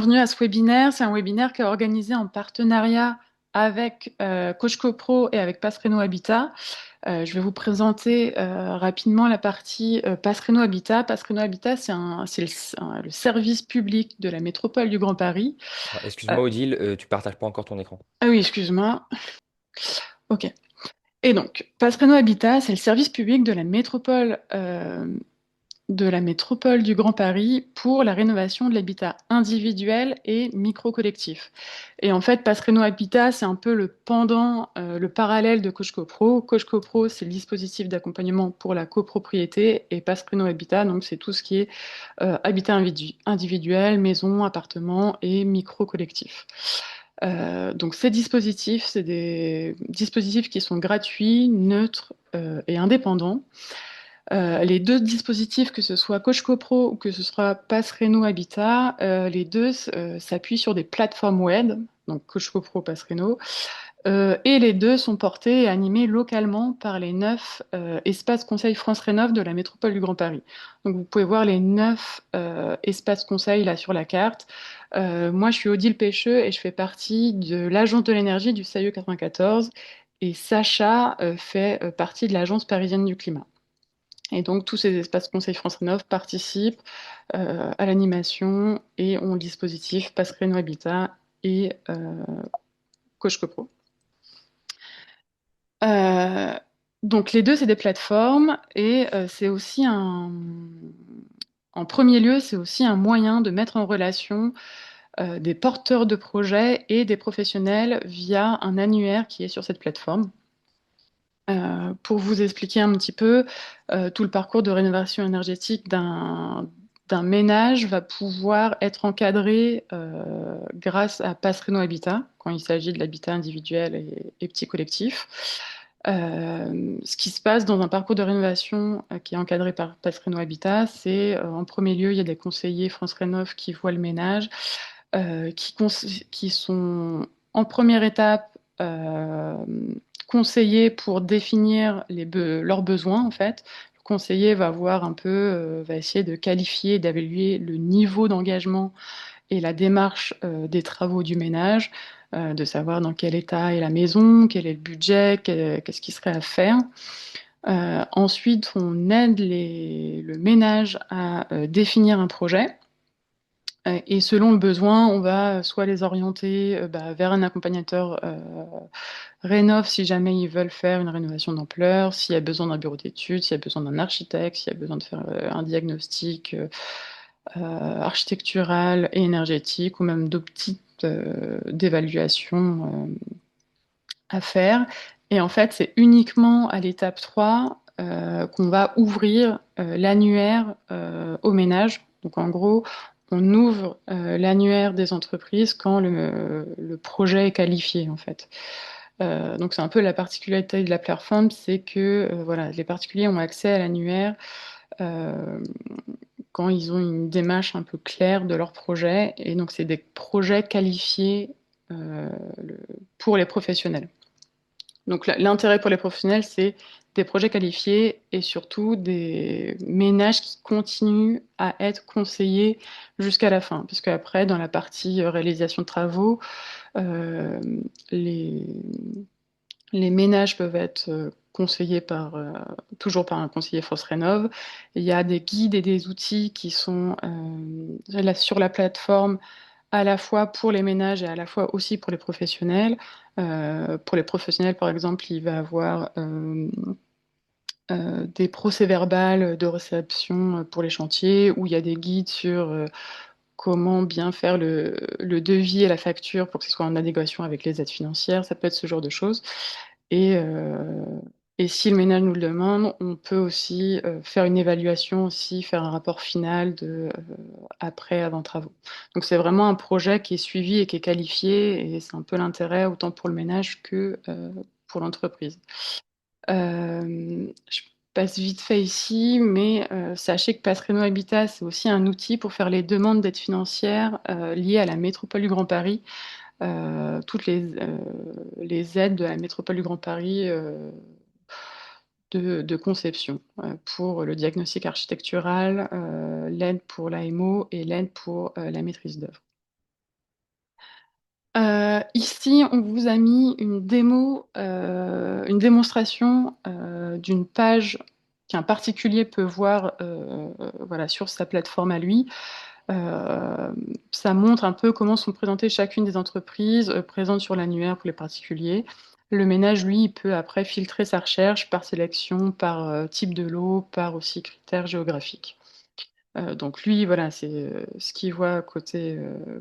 Bienvenue à ce webinaire. C'est un webinaire qui est organisé en partenariat avec Coach CoPro et avec Passereno Habitat. Je vais vous présenter rapidement la partie Passereno Habitat. Passereno Habitat, c'est le service public de la métropole du Grand Paris. Alors, Euh, excuse-moi Odile, tu partages pas encore ton écran. ah oui, excuse-moi. Ok. Et donc, Passereno Habitat, c'est le service public de la métropole du Grand Paris pour la rénovation de l'habitat individuel et micro-collectif. Et en fait, Passereno Habitat, c'est un peu le pendant, le parallèle de Coach CoPro. Coach CoPro, c'est le dispositif d'accompagnement pour la copropriété et Passereno Habitat, donc c'est tout ce qui est habitat individuel, maison, appartement et micro-collectif. Donc ces dispositifs, c'est des dispositifs qui sont gratuits, neutres et indépendants. Les deux dispositifs, que ce soit Coach CoPro ou que ce soit Passereno Habitat, les deux s'appuient sur des plateformes web, donc Coach CoPro, Passereno, et les deux sont portés et animés localement par les 9 espaces conseils France Rénov de la métropole du Grand Paris. Donc vous pouvez voir les 9 espaces conseils là sur la carte. Moi, je suis Odile Pêcheux et je fais partie de l'agence de l'énergie du SAIE 94 et Sacha fait partie de l'agence parisienne du climat. Et donc, tous ces espaces Conseil France Rénov participent à l'animation et ont le dispositif Passerelle Habitat et Coach CoPro. Euh, donc, les deux, c'est des plateformes et c'est aussi en premier lieu, c'est aussi un moyen de mettre en relation des porteurs de projets et des professionnels via un annuaire qui est sur cette plateforme. Pour vous expliquer un petit peu, tout le parcours de rénovation énergétique d'un ménage va pouvoir être encadré grâce à Pass Réno Habitat, quand il s'agit de l'habitat individuel et petit collectif. Ce qui se passe dans un parcours de rénovation qui est encadré par Pass Réno Habitat, c'est en premier lieu, il y a des conseillers France Rénov qui voient le ménage, qui sont en première étape conseillers pour définir leurs besoins en fait. Le conseiller va voir un peu, va essayer de qualifier, d'évaluer le niveau d'engagement et la démarche des travaux du ménage, de savoir dans quel état est la maison, quel est le budget, qu'est-ce qui serait à faire. Ensuite, on aide le ménage à définir un projet. Et selon le besoin, on va soit les orienter vers un accompagnateur rénov si jamais ils veulent faire une rénovation d'ampleur, s'il y a besoin d'un bureau d'études, s'il y a besoin d'un architecte, s'il y a besoin de faire un diagnostic architectural et énergétique, ou même d'optique d'évaluation à faire. Et en fait, c'est uniquement à l'étape 3 qu'on va ouvrir l'annuaire au ménage. Donc en gros, on ouvre l'annuaire des entreprises quand le projet est qualifié en fait. Donc c'est un peu la particularité de la plateforme, c'est que voilà, les particuliers ont accès à l'annuaire euh, quand ils ont une démarche un peu claire de leur projet. Et donc c'est des projets qualifiés euh, le- pour les professionnels. Donc l'intérêt pour les professionnels, c'est des projets qualifiés et surtout des ménages qui continuent à être conseillés jusqu'à la fin. Puisque après, dans la partie réalisation de travaux, euh, les, les ménages peuvent être conseillés toujours par un conseiller France Rénov. Il y a des guides et des outils qui sont là sur la plateforme à la fois pour les ménages et à la fois aussi pour les professionnels. Pour les professionnels, par exemple, il va y avoir des procès-verbales de réception pour les chantiers, où il y a des guides sur comment bien faire le devis et la facture pour que ce soit en adéquation avec les aides financières. Ça peut être ce genre de choses. Et, euh, et si le ménage nous le demande, on peut aussi faire une évaluation, aussi faire un rapport final de après, avant travaux. Donc c'est vraiment un projet qui est suivi et qui est qualifié, et c'est un peu l'intérêt autant pour le ménage que pour l'entreprise. Je passe vite fait ici, mais sachez que Passereno Habitat, c'est aussi un outil pour faire les demandes d'aide financière liées à la métropole du Grand Paris. Toutes les aides de la métropole du Grand Paris de conception pour le diagnostic architectural, l'aide pour l'AMO et l'aide pour la maîtrise d'œuvre. Ici, on vous a mis une démo, une démonstration d'une page qu'un particulier peut voir voilà, sur sa plateforme à lui. Euh, Ça montre un peu comment sont présentées chacune des entreprises présentes sur l'annuaire pour les particuliers. Le ménage, lui, il peut après filtrer sa recherche par sélection, par type de lot, par aussi critères géographiques. Donc lui, voilà, c'est ce qu'il voit côté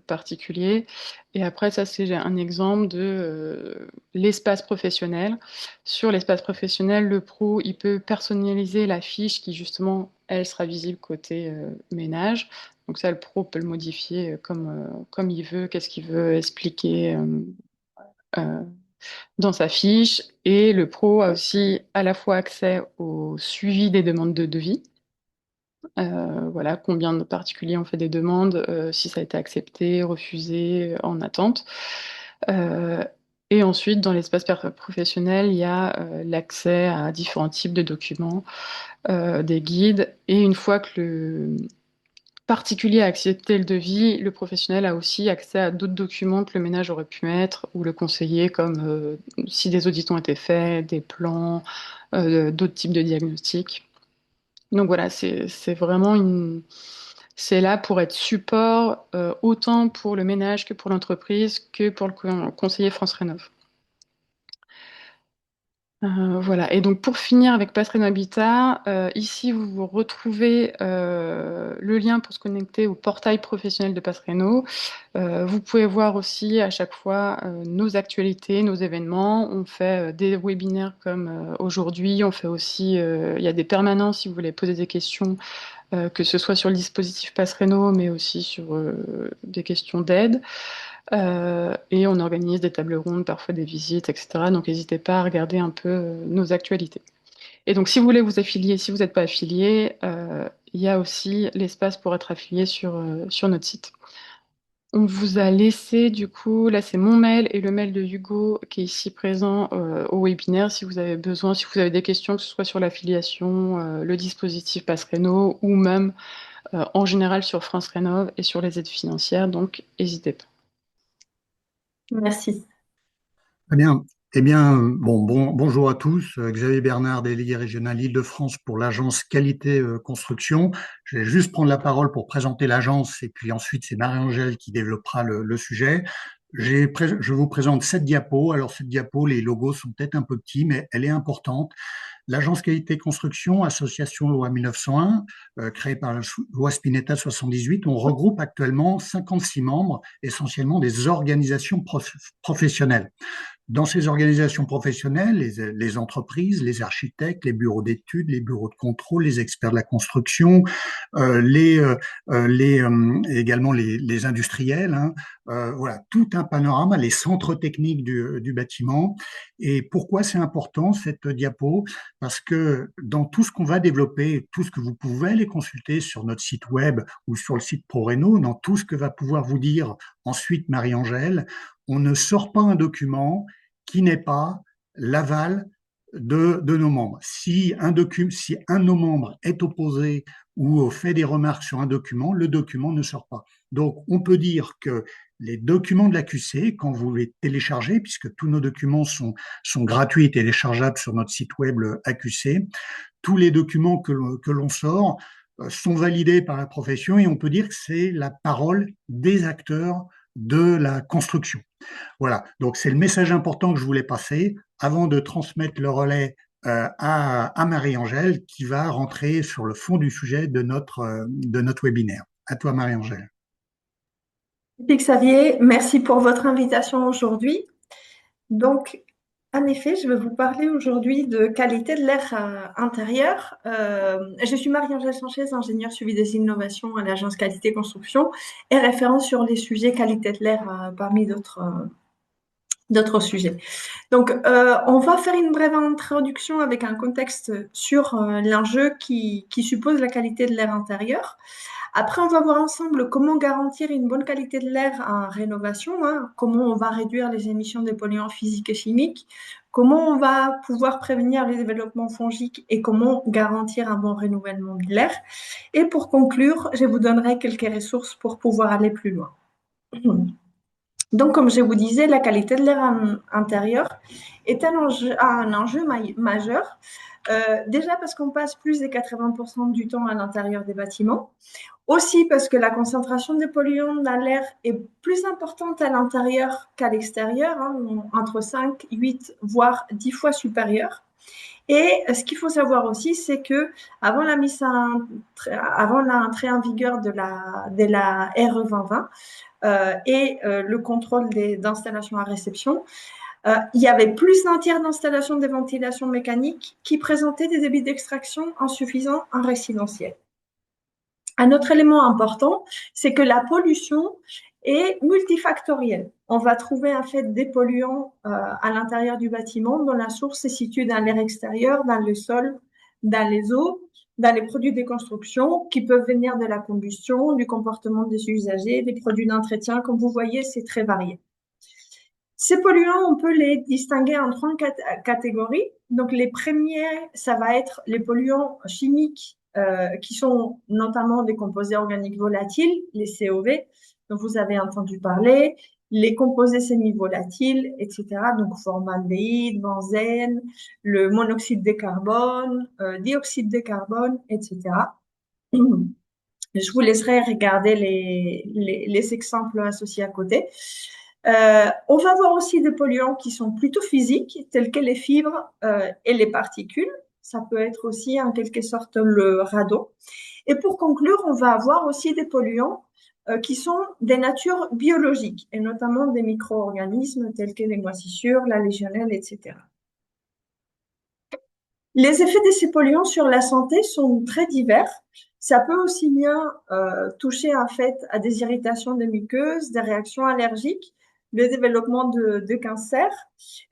particulier. Et après, ça, c'est un exemple de l'espace professionnel. Sur l'espace professionnel, le pro, il peut personnaliser la fiche qui, justement, elle sera visible côté ménage. Donc ça, le pro peut le modifier comme il veut, qu'est-ce qu'il veut expliquer euh, dans sa fiche. Et le pro a aussi à la fois accès au suivi des demandes de devis. Voilà, combien de particuliers ont fait des demandes, si ça a été accepté, refusé, en attente. Euh, et ensuite, dans l'espace professionnel, il y a l'accès à différents types de documents, des guides. Et une fois que le particulier a accepté le devis, le professionnel a aussi accès à d'autres documents que le ménage aurait pu mettre ou le conseiller, comme si des audits ont été faits, des plans, d'autres types de diagnostics. Donc voilà, c'est vraiment c'est là pour être support autant pour le ménage que pour l'entreprise que pour le conseiller France Rénov. Voilà. Et donc pour finir avec Passerelle Habitat, ici vous retrouvez le lien pour se connecter au portail professionnel de Passerelle. Vous pouvez voir aussi à chaque fois nos actualités, nos événements. On fait des webinaires comme aujourd'hui. On fait aussi, il y a des permanences si vous voulez poser des questions, que ce soit sur le dispositif Passerelle, mais aussi sur des questions d'aide. Et on organise des tables rondes, parfois des visites, etc. Donc n'hésitez pas à regarder un peu nos actualités. Et donc si vous voulez vous affilier, si vous n'êtes pas affilié, il y a aussi l'espace pour être affilié sur notre site. On vous a laissé du coup, là c'est mon mail et le mail de Hugo qui est ici présent au webinaire si vous avez besoin, si vous avez des questions, que ce soit sur l'affiliation, le dispositif Pass Réno ou même en général sur France Rénov et sur les aides financières, donc n'hésitez pas. Merci. Très bien. Eh bien, bonjour à tous. Xavier Bernard, délégué régional Île-de-France pour l'agence Qualité Construction. Je vais juste prendre la parole pour présenter l'agence et puis ensuite c'est Marie-Angèle qui développera le sujet. Je vous présente cette diapo. Alors cette diapo, les logos sont peut-être un peu petits, mais elle est importante. L'agence Qualité Construction, association loi 1901, créée par la loi Spinetta 78, on regroupe actuellement 56 membres, essentiellement des organisations professionnelles. Dans ces organisations professionnelles, les entreprises, les architectes, les bureaux d'études, les bureaux de contrôle, les experts de la construction, également les industriels, hein, voilà, tout un panorama, les centres techniques du bâtiment. Et pourquoi c'est important cette diapo? Parce que dans tout ce qu'on va développer, tout ce que vous pouvez aller consulter sur notre site web ou sur le site ProRéno, dans tout ce que va pouvoir vous dire ensuite Marie-Angèle, on ne sort pas un document qui n'est pas l'aval de nos membres. Si si un de nos membres est opposé ou fait des remarques sur un document, le document ne sort pas. Donc, on peut dire que les documents de l'AQC, quand vous les téléchargez, puisque tous nos documents sont gratuits et téléchargeables sur notre site web AQC, tous les documents que l'on sort sont validés par la profession et on peut dire que c'est la parole des acteurs de la construction. Voilà, donc c'est le message important que je voulais passer avant de transmettre le relais à Marie-Angèle qui va rentrer sur le fond du sujet de notre webinaire. À toi, Marie-Angèle. Xavier, merci pour votre invitation aujourd'hui. Donc, en effet, je vais vous parler aujourd'hui de qualité de l'air intérieur. Je suis Marie-Angèle Sanchez, ingénieure suivi des innovations à l'agence Qualité Construction et référente sur les sujets qualité de l'air parmi d'autres sujets. Donc, on va faire une brève introduction avec un contexte sur l'enjeu qui suppose la qualité de l'air intérieur. Après, on va voir ensemble comment garantir une bonne qualité de l'air en rénovation, hein, comment on va réduire les émissions des polluants physiques et chimiques, comment on va pouvoir prévenir les développements fongiques et comment garantir un bon renouvellement de l'air. Et pour conclure, je vous donnerai quelques ressources pour pouvoir aller plus loin. Donc, comme je vous disais, la qualité de l'air intérieur est un enjeu majeur. Déjà parce qu'on passe plus de 80% du temps à l'intérieur des bâtiments. Aussi parce que la concentration des polluants dans l'air est plus importante à l'intérieur qu'à l'extérieur, hein, entre 5, 8, voire 10 fois supérieure. Et ce qu'il faut savoir aussi, c'est que avant l'entrée en vigueur de la RE 2020 le contrôle d'installations à réception, il y avait plus d'un tiers d'installations de ventilation mécanique qui présentaient des débits d'extraction insuffisants en résidentiel. Un autre élément important, c'est que la pollution est multifactorielle. On va trouver en fait des polluants à l'intérieur du bâtiment dont la source se situe dans l'air extérieur, dans le sol, dans les eaux, dans les produits de construction qui peuvent venir de la combustion, du comportement des usagers, des produits d'entretien. Comme vous voyez, c'est très varié. Ces polluants, on peut les distinguer en trois catégories. Donc, les premiers, ça va être les polluants chimiques qui sont notamment des composés organiques volatiles, les COV, dont vous avez entendu parler, les composés semi-volatiles, etc. Donc, formaldéhyde, benzène, le monoxyde de carbone, dioxyde de carbone, etc. Je vous laisserai regarder les exemples associés à côté. On va voir aussi des polluants qui sont plutôt physiques, tels que les fibres et les particules. Ça peut être aussi en quelque sorte le radon. Et pour conclure, on va avoir aussi des polluants qui sont des natures biologiques, et notamment des micro-organismes tels que les moisissures, la légionelle, etc. Les effets de ces polluants sur la santé sont très divers. Ça peut aussi bien toucher en fait à des irritations des muqueuses, des réactions allergiques, le développement de cancers.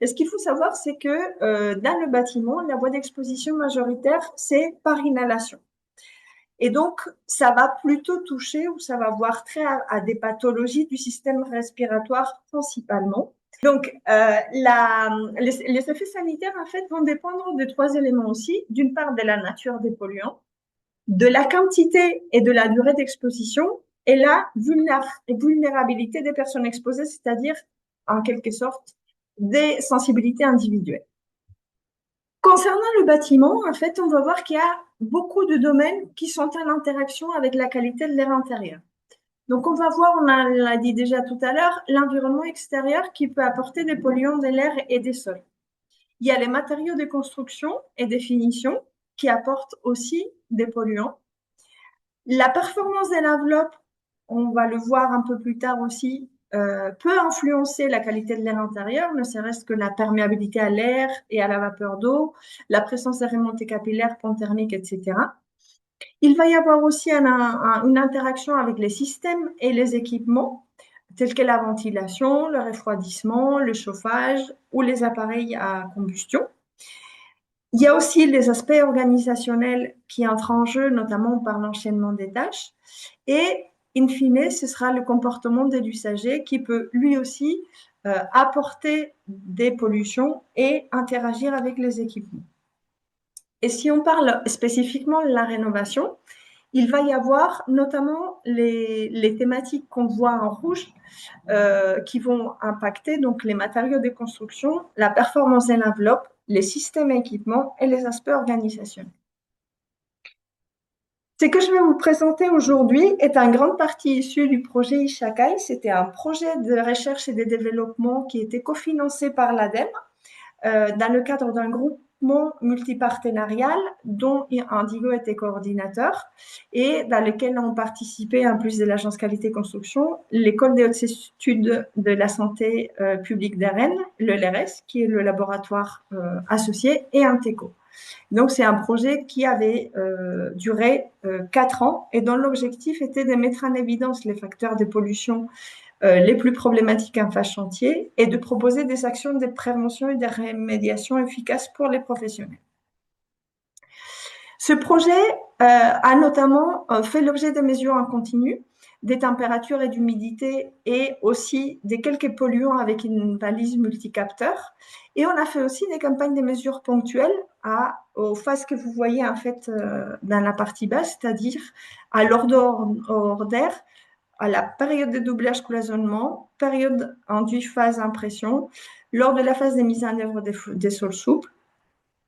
Et ce qu'il faut savoir, c'est que dans le bâtiment, la voie d'exposition majoritaire, c'est par inhalation. Et donc, ça va plutôt toucher ou ça va avoir trait à des pathologies du système respiratoire principalement. Donc, les effets sanitaires, en fait, vont dépendre de trois éléments aussi. D'une part, de la nature des polluants, de la quantité et de la durée d'exposition, et la vulnérabilité des personnes exposées, c'est-à-dire, en quelque sorte, des sensibilités individuelles. Concernant le bâtiment, en fait, on va voir qu'il y a beaucoup de domaines qui sont en interaction avec la qualité de l'air intérieur. Donc, on va voir, on l'a dit déjà tout à l'heure, l'environnement extérieur qui peut apporter des polluants de l'air et des sols. Il y a les matériaux de construction et des finitions qui apportent aussi des polluants. La performance de l'enveloppe, on va le voir un peu plus tard aussi, peut influencer la qualité de l'air intérieur, ne serait-ce que la perméabilité à l'air et à la vapeur d'eau, la présence des remontées capillaires, ponts thermiques, etc. Il va y avoir aussi une interaction avec les systèmes et les équipements, tels que la ventilation, le refroidissement, le chauffage ou les appareils à combustion. Il y a aussi les aspects organisationnels qui entrent en jeu, notamment par l'enchaînement des tâches. Et, in fine, ce sera le comportement de l'usager qui peut lui aussi apporter des pollutions et interagir avec les équipements. Et si on parle spécifiquement de la rénovation, il va y avoir notamment les thématiques qu'on voit en rouge qui vont impacter donc les matériaux de construction, la performance de l'enveloppe, les systèmes et équipements et les aspects organisationnels. Ce que je vais vous présenter aujourd'hui est en grande partie issu du projet Ishakai. C'était un projet de recherche et de développement qui était cofinancé par l'ADEME dans le cadre d'un groupement multipartenarial dont Indigo était coordinateur et dans lequel ont participé, en plus de l'Agence Qualité Construction, l'École des hautes études de la santé publique d'Arène, le LRS, qui est le laboratoire associé, et Inteco. Donc, c'est un projet qui avait duré 4 ans et dont l'objectif était de mettre en évidence les facteurs de pollution les plus problématiques en phase chantier et de proposer des actions de prévention et de rémédiation efficaces pour les professionnels. Ce projet a notamment fait l'objet de mesures en continu, des températures et d'humidité et aussi des quelques polluants avec une balise multicapteur. Et on a fait aussi des campagnes de mesures ponctuelles aux phases que vous voyez en fait dans la partie basse, c'est-à-dire à l'ordre d'air, à la période de doublage cloisonnement, période enduit phase impression, lors de la phase de mise en œuvre des sols souples,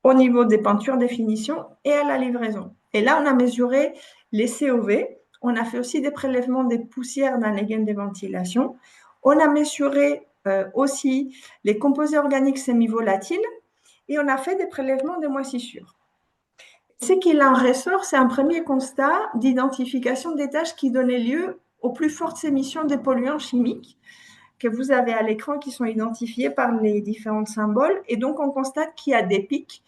au niveau des peintures définition et à la livraison. Et là, on a mesuré les COV, on a fait aussi des prélèvements des poussières dans les gaines de ventilation, on a mesuré aussi les composés organiques semi-volatiles et on a fait des prélèvements de moisissures. Ce qu'il en ressort, c'est un premier constat d'identification des tâches qui donnaient lieu aux plus fortes émissions de polluants chimiques que vous avez à l'écran qui sont identifiés par les différents symboles. Et donc, on constate qu'il y a des pics,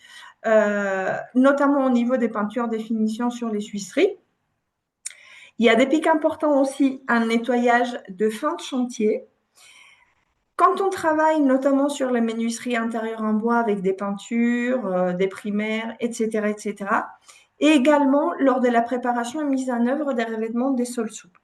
notamment au niveau des peintures définition sur les suisseries. Il y a des pics importants aussi en nettoyage de fin de chantier. Quand on travaille notamment sur les menuiseries intérieures en bois avec des peintures, des primaires, etc., etc., et également lors de la préparation et mise en œuvre des revêtements des sols souples.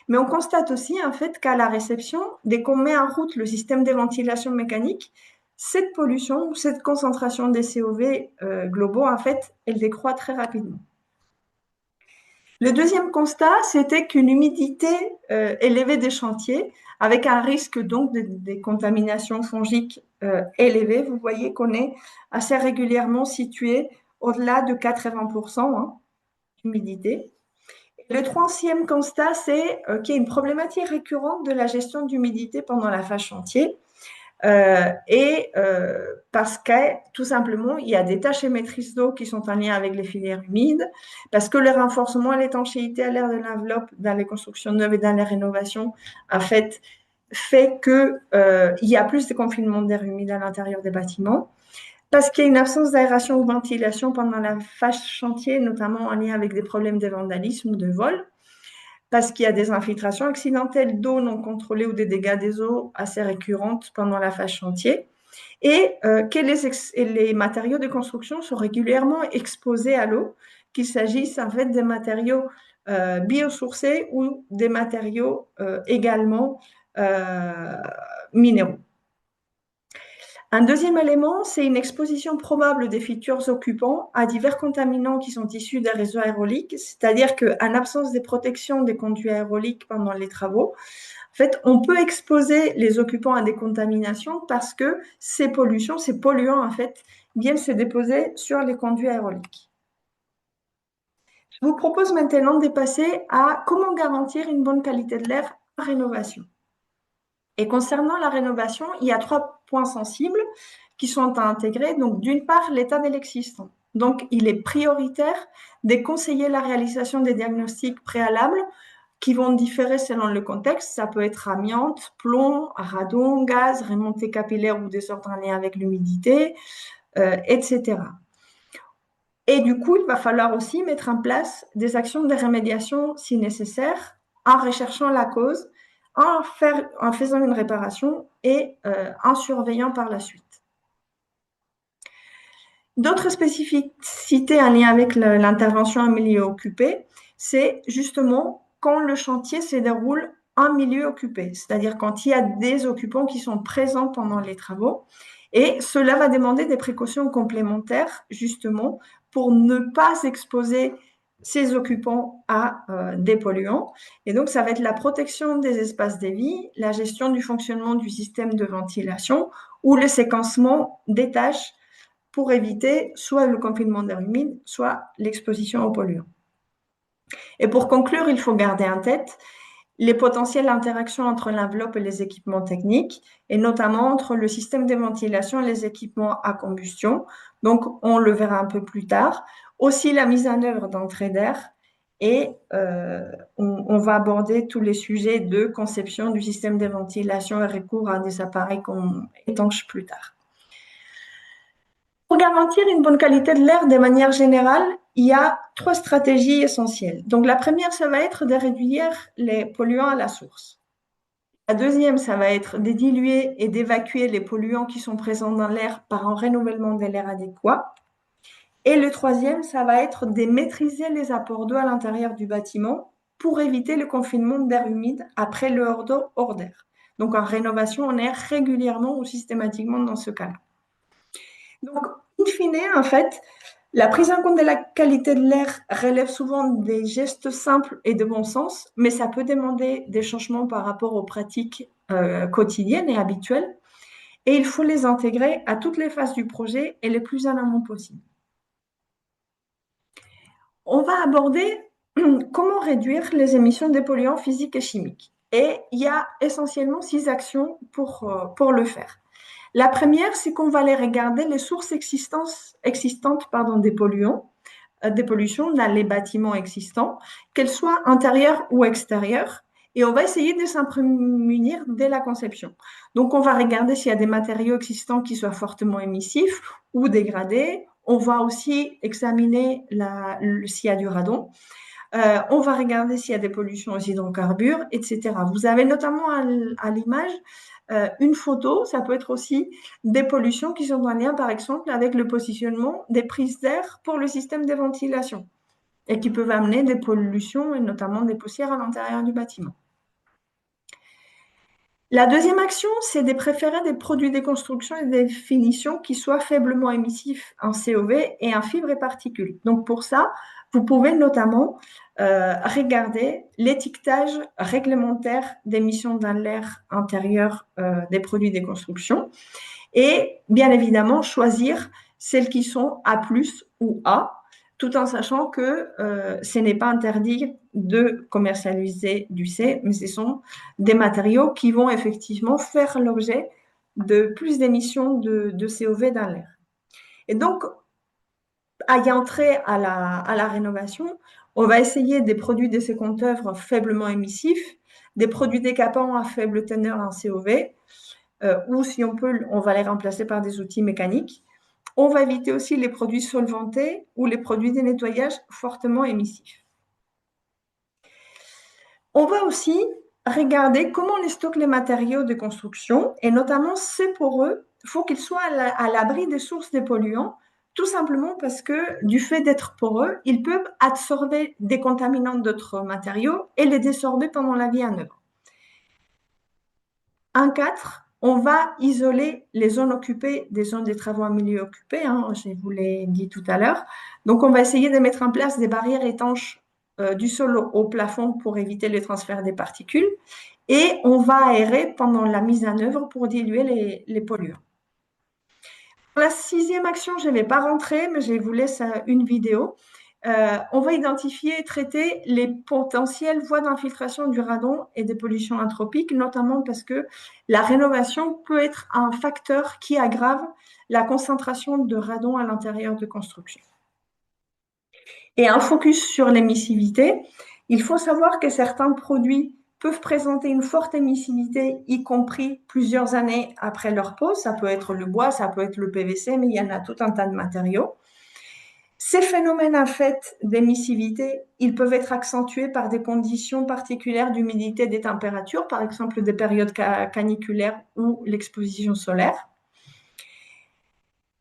Mais on constate aussi en fait qu'à la réception, dès qu'on met en route le système de ventilation mécanique, cette pollution ou cette concentration des COV globaux, en fait, elle décroît très rapidement. Le deuxième constat, c'était qu'une humidité élevée des chantiers, avec un risque donc de contamination fongique élevé, vous voyez qu'on est assez régulièrement situé au-delà de 80% d'humidité. Le troisième constat, c'est qu'il y a une problématique récurrente de la gestion d'humidité pendant la phase chantier. Parce que tout simplement, il y a des tâches émettrices d'eau qui sont en lien avec les filières humides, parce que le renforcement et l'étanchéité à l'air de l'enveloppe dans les constructions neuves et dans les rénovations, en fait qu'il y a plus de confinement d'air humide à l'intérieur des bâtiments, parce qu'il y a une absence d'aération ou ventilation pendant la phase chantier, notamment en lien avec des problèmes de vandalisme ou de vol, parce qu'il y a des infiltrations accidentelles d'eau non contrôlées ou des dégâts des eaux assez récurrentes pendant la phase chantier, et que les matériaux de construction sont régulièrement exposés à l'eau, qu'il s'agisse en fait des matériaux biosourcés ou des matériaux également minéraux. Un deuxième élément, c'est une exposition probable des futurs occupants à divers contaminants qui sont issus des réseaux aéroliques, c'est-à-dire qu'en absence de protection des conduits aéroliques pendant les travaux, en fait, on peut exposer les occupants à des contaminations parce que ces pollutions, ces polluants, en fait, viennent se déposer sur les conduits aéroliques. Je vous propose maintenant de passer à comment garantir une bonne qualité de l'air en rénovation. Et concernant la rénovation, il y a 3 points sensibles qui sont à intégrer. Donc, d'une part, l'état de l'existant. Donc, il est prioritaire de conseiller la réalisation des diagnostics préalables qui vont différer selon le contexte. Ça peut être amiante, plomb, radon, gaz, remontée capillaire ou désordre en lien avec l'humidité, etc. Et du coup, il va falloir aussi mettre en place des actions de remédiation si nécessaire, en recherchant la cause, en faisant une réparation et en surveillant par la suite. D'autres spécificités en lien avec l'intervention en milieu occupé, c'est justement quand le chantier se déroule en milieu occupé, c'est-à-dire quand il y a des occupants qui sont présents pendant les travaux. Et cela va demander des précautions complémentaires, justement, pour ne pas exposer ces occupants à des polluants. Et donc, ça va être la protection des espaces de vie, la gestion du fonctionnement du système de ventilation ou le séquencement des tâches pour éviter soit le confinement d'air humide, soit l'exposition aux polluants. Et pour conclure, il faut garder en tête les potentielles interactions entre l'enveloppe et les équipements techniques, et notamment entre le système de ventilation et les équipements à combustion. Donc, on le verra un peu plus tard. Aussi, la mise en œuvre d'entrée d'air, et on va aborder tous les sujets de conception du système de ventilation et recours à des appareils étanches plus tard. Pour garantir une bonne qualité de l'air de manière générale, il y a 3 stratégies essentielles. Donc, la première, ça va être de réduire les polluants à la source. La deuxième, ça va être de diluer et d'évacuer les polluants qui sont présents dans l'air par un renouvellement de l'air adéquat. Et le troisième, ça va être de maîtriser les apports d'eau à l'intérieur du bâtiment pour éviter le confinement d'air humide après le hors d'air. Donc, en rénovation, on est régulièrement ou systématiquement dans ce cas-là. Donc, in fine, en fait, La prise en compte de la qualité de l'air relève souvent des gestes simples et de bon sens, mais ça peut demander des changements par rapport aux pratiques quotidiennes et habituelles. Et il faut les intégrer à toutes les phases du projet et le plus en amont possible. On va aborder comment réduire les émissions de polluants physiques et chimiques. Et il y a essentiellement 6 actions pour le faire. La première, c'est qu'on va aller regarder les sources existantes des polluants, des pollutions dans les bâtiments existants, qu'elles soient intérieures ou extérieures, et on va essayer de s'en prémunir dès la conception. Donc, on va regarder s'il y a des matériaux existants qui soient fortement émissifs ou dégradés. On va aussi examiner s'il y a du radon. On va regarder s'il y a des pollutions aux hydrocarbures, etc. Vous avez notamment à l'image une photo, ça peut être aussi des pollutions qui sont en lien, par exemple, avec le positionnement des prises d'air pour le système de ventilation et qui peuvent amener des pollutions et notamment des poussières à l'intérieur du bâtiment. La deuxième action, c'est de préférer des produits de construction et de finition qui soient faiblement émissifs en COV et en fibres et particules. Donc pour ça, vous pouvez notamment regarder l'étiquetage réglementaire d'émissions dans l'air intérieur des produits de construction et bien évidemment choisir celles qui sont A+ ou A, tout en sachant que ce n'est pas interdit de commercialiser du C, mais ce sont des matériaux qui vont effectivement faire l'objet de plus d'émissions de COV dans l'air. Et donc, à y entrer à la rénovation, on va essayer des produits de seconde œuvre faiblement émissifs, des produits décapants à faible teneur en COV, ou si on peut, on va les remplacer par des outils mécaniques. On va éviter aussi les produits solventés ou les produits de nettoyage fortement émissifs. On va aussi regarder comment on stocke les matériaux de construction et notamment c'est pour eux, il faut qu'ils soient à l'abri des sources de polluants, tout simplement parce que du fait d'être poreux, ils peuvent absorber des contaminants d'autres matériaux et les désorber pendant la vie en œuvre. 1.4, on va isoler les zones occupées des zones des travaux en milieu occupé, je vous l'ai dit tout à l'heure. Donc, on va essayer de mettre en place des barrières étanches du sol au plafond pour éviter le transfert des particules. Et on va aérer pendant la mise en œuvre pour diluer les polluants. Pour la 6e action, je ne vais pas rentrer, mais je vous laisse une vidéo. On va identifier et traiter les potentielles voies d'infiltration du radon et des pollutions anthropiques, notamment parce que la rénovation peut être un facteur qui aggrave la concentration de radon à l'intérieur de construction. Et un focus sur l'émissivité, il faut savoir que certains produits peuvent présenter une forte émissivité, y compris plusieurs années après leur pose. Ça peut être le bois, ça peut être le PVC, mais il y en a tout un tas de matériaux. Ces phénomènes en fait d'émissivité, ils peuvent être accentués par des conditions particulières d'humidité des températures, par exemple des périodes caniculaires ou l'exposition solaire.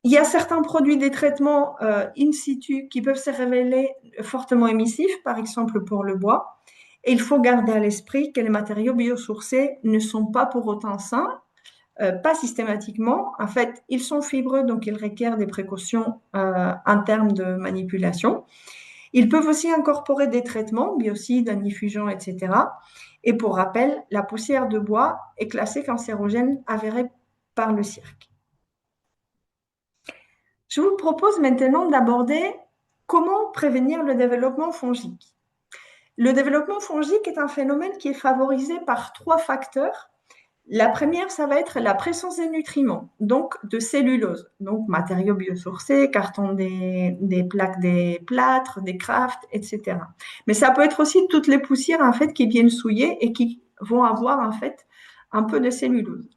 Il y a certains produits des traitements in situ qui peuvent se révéler fortement émissifs, par exemple pour le bois. Et il faut garder à l'esprit que les matériaux biosourcés ne sont pas pour autant sains, pas systématiquement. En fait, ils sont fibreux, donc ils requièrent des précautions en termes de manipulation. Ils peuvent aussi incorporer des traitements, biocides, anifugents, etc. Et pour rappel, la poussière de bois est classée cancérogène avérée par le CIRC. Je vous propose maintenant d'aborder comment prévenir le développement fongique. Le développement fongique est un phénomène qui est favorisé par 3 facteurs. La première, ça va être la présence des nutriments, donc de cellulose, donc matériaux biosourcés, carton des plaques des plâtres, des crafts, etc. Mais ça peut être aussi toutes les poussières en fait qui viennent souiller et qui vont avoir en fait un peu de cellulose.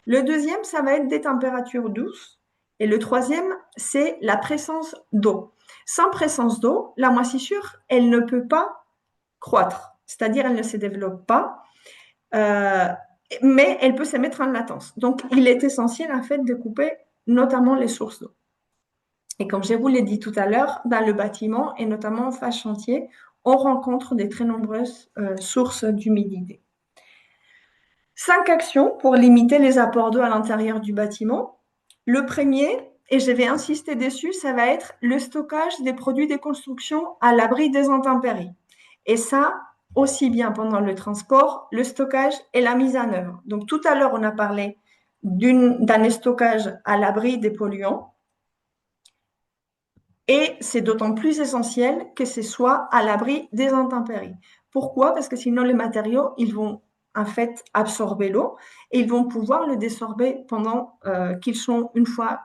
Le deuxième, ça va être des températures douces. Et le troisième, c'est la présence d'eau. Sans présence d'eau, la moisissure, elle ne peut pas croître, c'est-à-dire elle ne se développe pas, mais elle peut se mettre en latence. Donc, il est essentiel en fait de couper notamment les sources d'eau. Et comme je vous l'ai dit tout à l'heure, dans le bâtiment et notamment en phase chantier, on rencontre de très nombreuses sources d'humidité. 5 actions pour limiter les apports d'eau à l'intérieur du bâtiment. Le premier, et je vais insister dessus, ça va être le stockage des produits de construction à l'abri des intempéries. Et ça, aussi bien pendant le transport, le stockage et la mise en œuvre. Donc tout à l'heure, on a parlé d'un stockage à l'abri des polluants. Et c'est d'autant plus essentiel que ce soit à l'abri des intempéries. Pourquoi? Parce que sinon, les matériaux, ils vont en fait absorber l'eau et ils vont pouvoir le désorber pendant qu'ils sont une fois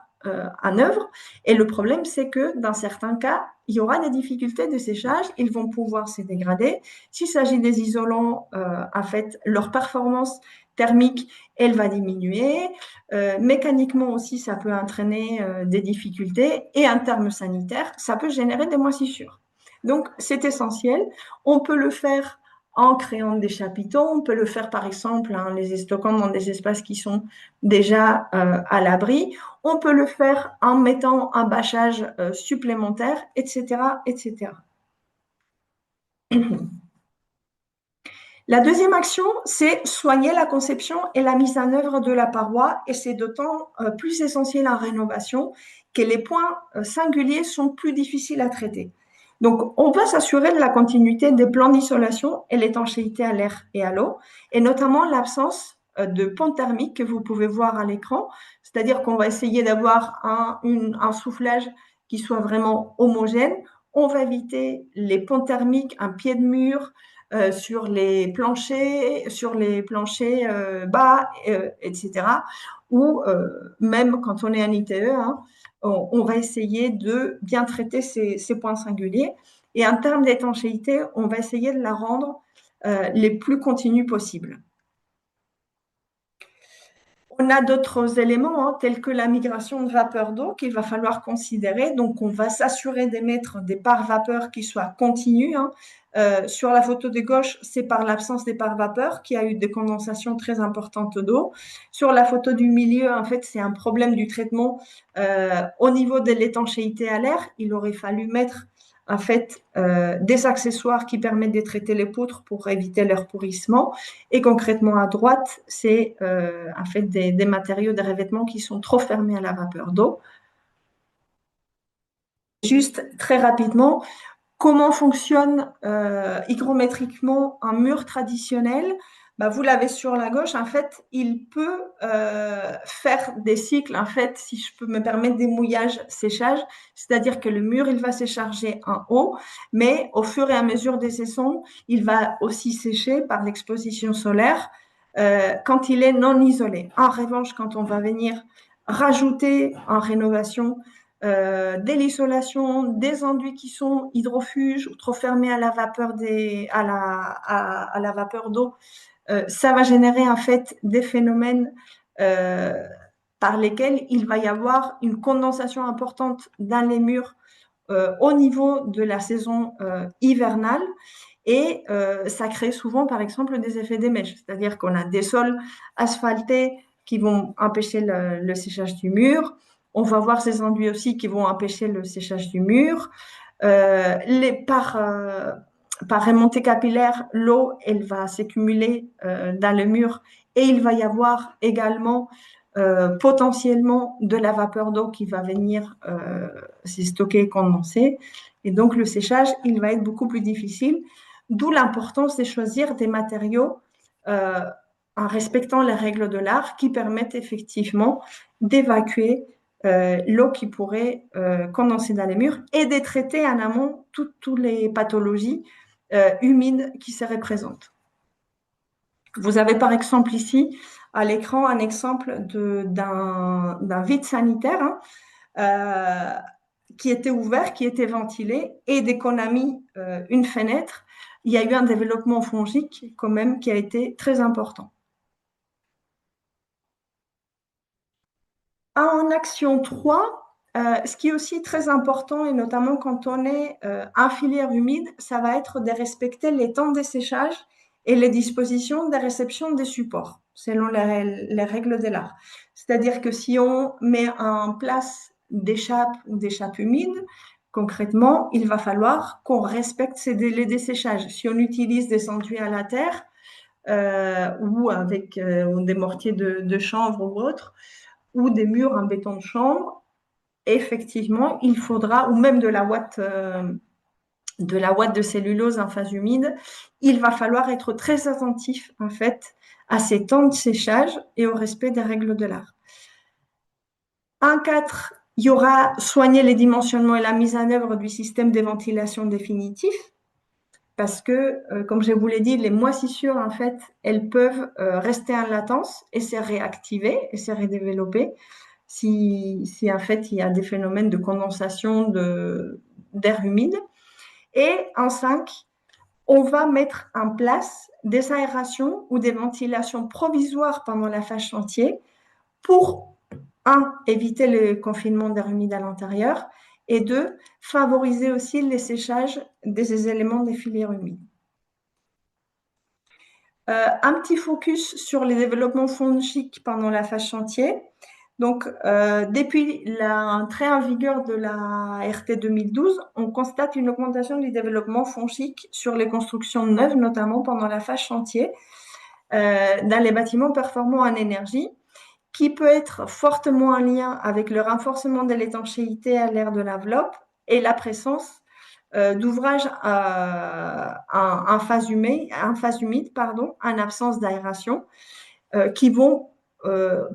en œuvre. Et le problème, c'est que dans certains cas, il y aura des difficultés de séchage, ils vont pouvoir se dégrader. S'il s'agit des isolants, en fait, leur performance thermique, elle va diminuer. Mécaniquement aussi, ça peut entraîner des difficultés et en termes sanitaires, ça peut générer des moisissures. Donc, c'est essentiel. On peut le faire en créant des chapiteaux, on peut le faire par exemple en les stockant dans des espaces qui sont déjà à l'abri, on peut le faire en mettant un bâchage supplémentaire, etc., etc. La deuxième action, c'est soigner la conception et la mise en œuvre de la paroi, et c'est d'autant plus essentiel en rénovation que les points singuliers sont plus difficiles à traiter. Donc, on va s'assurer de la continuité des plans d'isolation et l'étanchéité à l'air et à l'eau, et notamment l'absence de pont thermique que vous pouvez voir à l'écran, c'est-à-dire qu'on va essayer d'avoir un soufflage qui soit vraiment homogène. On va éviter les ponts thermiques, un pied de mur, sur les planchers bas, etc. Ou même quand on est en ITE, hein, on va essayer de bien traiter ces points singuliers. Et en termes d'étanchéité, on va essayer de la rendre les plus continues possibles. On a d'autres éléments, hein, tels que la migration de vapeur d'eau qu'il va falloir considérer. Donc, on va s'assurer d'émettre des parts vapeur qui soient continues. Hein. Sur la photo de gauche, c'est par l'absence des parts vapeur qu'il y a eu des condensations très importantes d'eau. Sur la photo du milieu, en fait, c'est un problème du traitement au niveau de l'étanchéité à l'air. Il aurait fallu mettre en fait des accessoires qui permettent de traiter les poutres pour éviter leur pourrissement. Et concrètement à droite, c'est en fait des matériaux de revêtement qui sont trop fermés à la vapeur d'eau. Juste très rapidement, comment fonctionne hygrométriquement un mur traditionnel? Bah, vous l'avez sur la gauche, en fait, il peut faire des cycles, en fait, si je peux me permettre, des mouillages-séchages, c'est-à-dire que le mur, il va se charger en haut, mais au fur et à mesure des saisons, il va aussi sécher par l'exposition solaire quand il est non isolé. En revanche, quand on va venir rajouter en rénovation de l'isolation, des enduits qui sont hydrofuges ou trop fermés à la vapeur à la vapeur d'eau, ça va générer en fait des phénomènes par lesquels il va y avoir une condensation importante dans les murs au niveau de la saison hivernale. Et ça crée souvent, par exemple, des effets des mèches, c'est-à-dire qu'on a des sols asphaltés qui vont empêcher le séchage du mur. On va voir ces enduits aussi qui vont empêcher le séchage du mur. Par remontée capillaire, l'eau, elle va s'accumuler dans le mur et il va y avoir également potentiellement de la vapeur d'eau qui va venir s'y stocker et condenser. Et donc, le séchage, il va être beaucoup plus difficile. D'où l'importance de choisir des matériaux en respectant les règles de l'art qui permettent effectivement d'évacuer l'eau qui pourrait condenser dans les murs et de traiter en amont toutes les pathologies humides qui seraient présentes. Vous avez par exemple ici à l'écran un exemple d'un vide sanitaire qui était ouvert, qui était ventilé, et dès qu'on a mis une fenêtre, il y a eu un développement fongique quand même qui a été très important. En action 3, ce qui est aussi très important, et notamment quand on est en filière humide, ça va être de respecter les temps de séchage et les dispositions de réception des supports, selon les règles de l'art. C'est-à-dire que si on met en place des chapes ou des chapes humides, concrètement, il va falloir qu'on respecte ces délais de séchage. Si on utilise des enduits à la terre ou avec des mortiers de chanvre ou autre, ou des murs en béton de chambre, effectivement, il faudra, ou même de la ouate de cellulose en phase humide, il va falloir être très attentif en fait à ces temps de séchage et au respect des règles de l'art. 1.4, il y aura soigner les dimensionnements et la mise en œuvre du système de ventilation définitif parce que, comme je vous l'ai dit, les moisissures, en fait, elles peuvent rester en latence et se réactiver et se redévelopper si en fait, il y a des phénomènes de condensation d'air humide. Et en 5, on va mettre en place des aérations ou des ventilations provisoires pendant la phase chantier pour, 1, éviter le confinement d'air humide à l'intérieur et 2, favoriser aussi les séchages des éléments des filières humides. Un petit focus sur les développements fongiques pendant la phase chantier. Donc, depuis l'entrée en vigueur de la RT 2012, on constate une augmentation du développement fongique sur les constructions neuves, notamment pendant la phase chantier, dans les bâtiments performants en énergie, qui peut être fortement en lien avec le renforcement de l'étanchéité à l'air de l'enveloppe et la présence d'ouvrages en phase humide, en absence d'aération, qui vont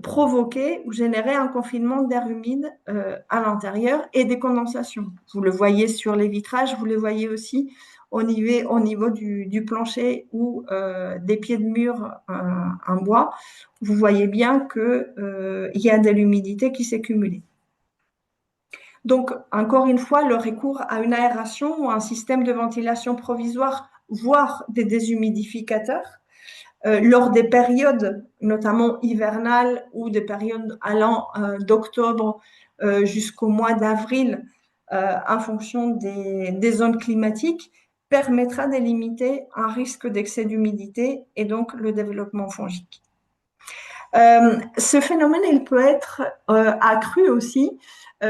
provoquer ou générer un confinement d'air humide à l'intérieur et des condensations. Vous le voyez sur les vitrages, vous le voyez aussi au niveau du plancher ou des pieds de mur en bois. Vous voyez bien qu'il y a de l'humidité qui s'est cumulée. Donc, encore une fois, le recours à une aération ou un système de ventilation provisoire, voire des déshumidificateurs, lors des périodes, notamment hivernales ou des périodes allant d'octobre jusqu'au mois d'avril, en fonction des zones climatiques, permettra de limiter un risque d'excès d'humidité et donc le développement fongique. Ce phénomène, il peut être accru aussi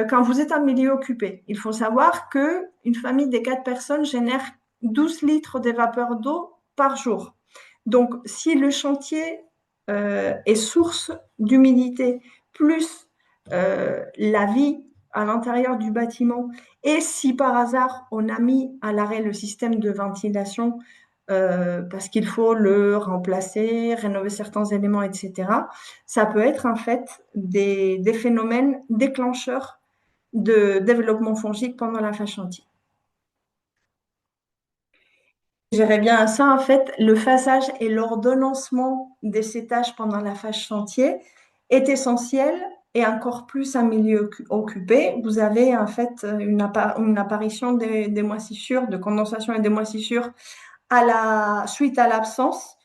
quand vous êtes en milieu occupé. Il faut savoir qu'une famille de 4 personnes génère 12 litres de vapeur d'eau par jour. Donc, si le chantier est source d'humidité, plus la vie à l'intérieur du bâtiment, et si par hasard on a mis à l'arrêt le système de ventilation parce qu'il faut le remplacer, rénover certains éléments, etc., ça peut être en fait des phénomènes déclencheurs de développement fongique pendant la phase chantier. J'irais bien à ça, en fait, le phasage et l'ordonnancement des sétages pendant la phase chantier est essentiel et encore plus en milieu occupé. Vous avez en fait une apparition des moisissures, de condensation et des moisissures suite à l'absence,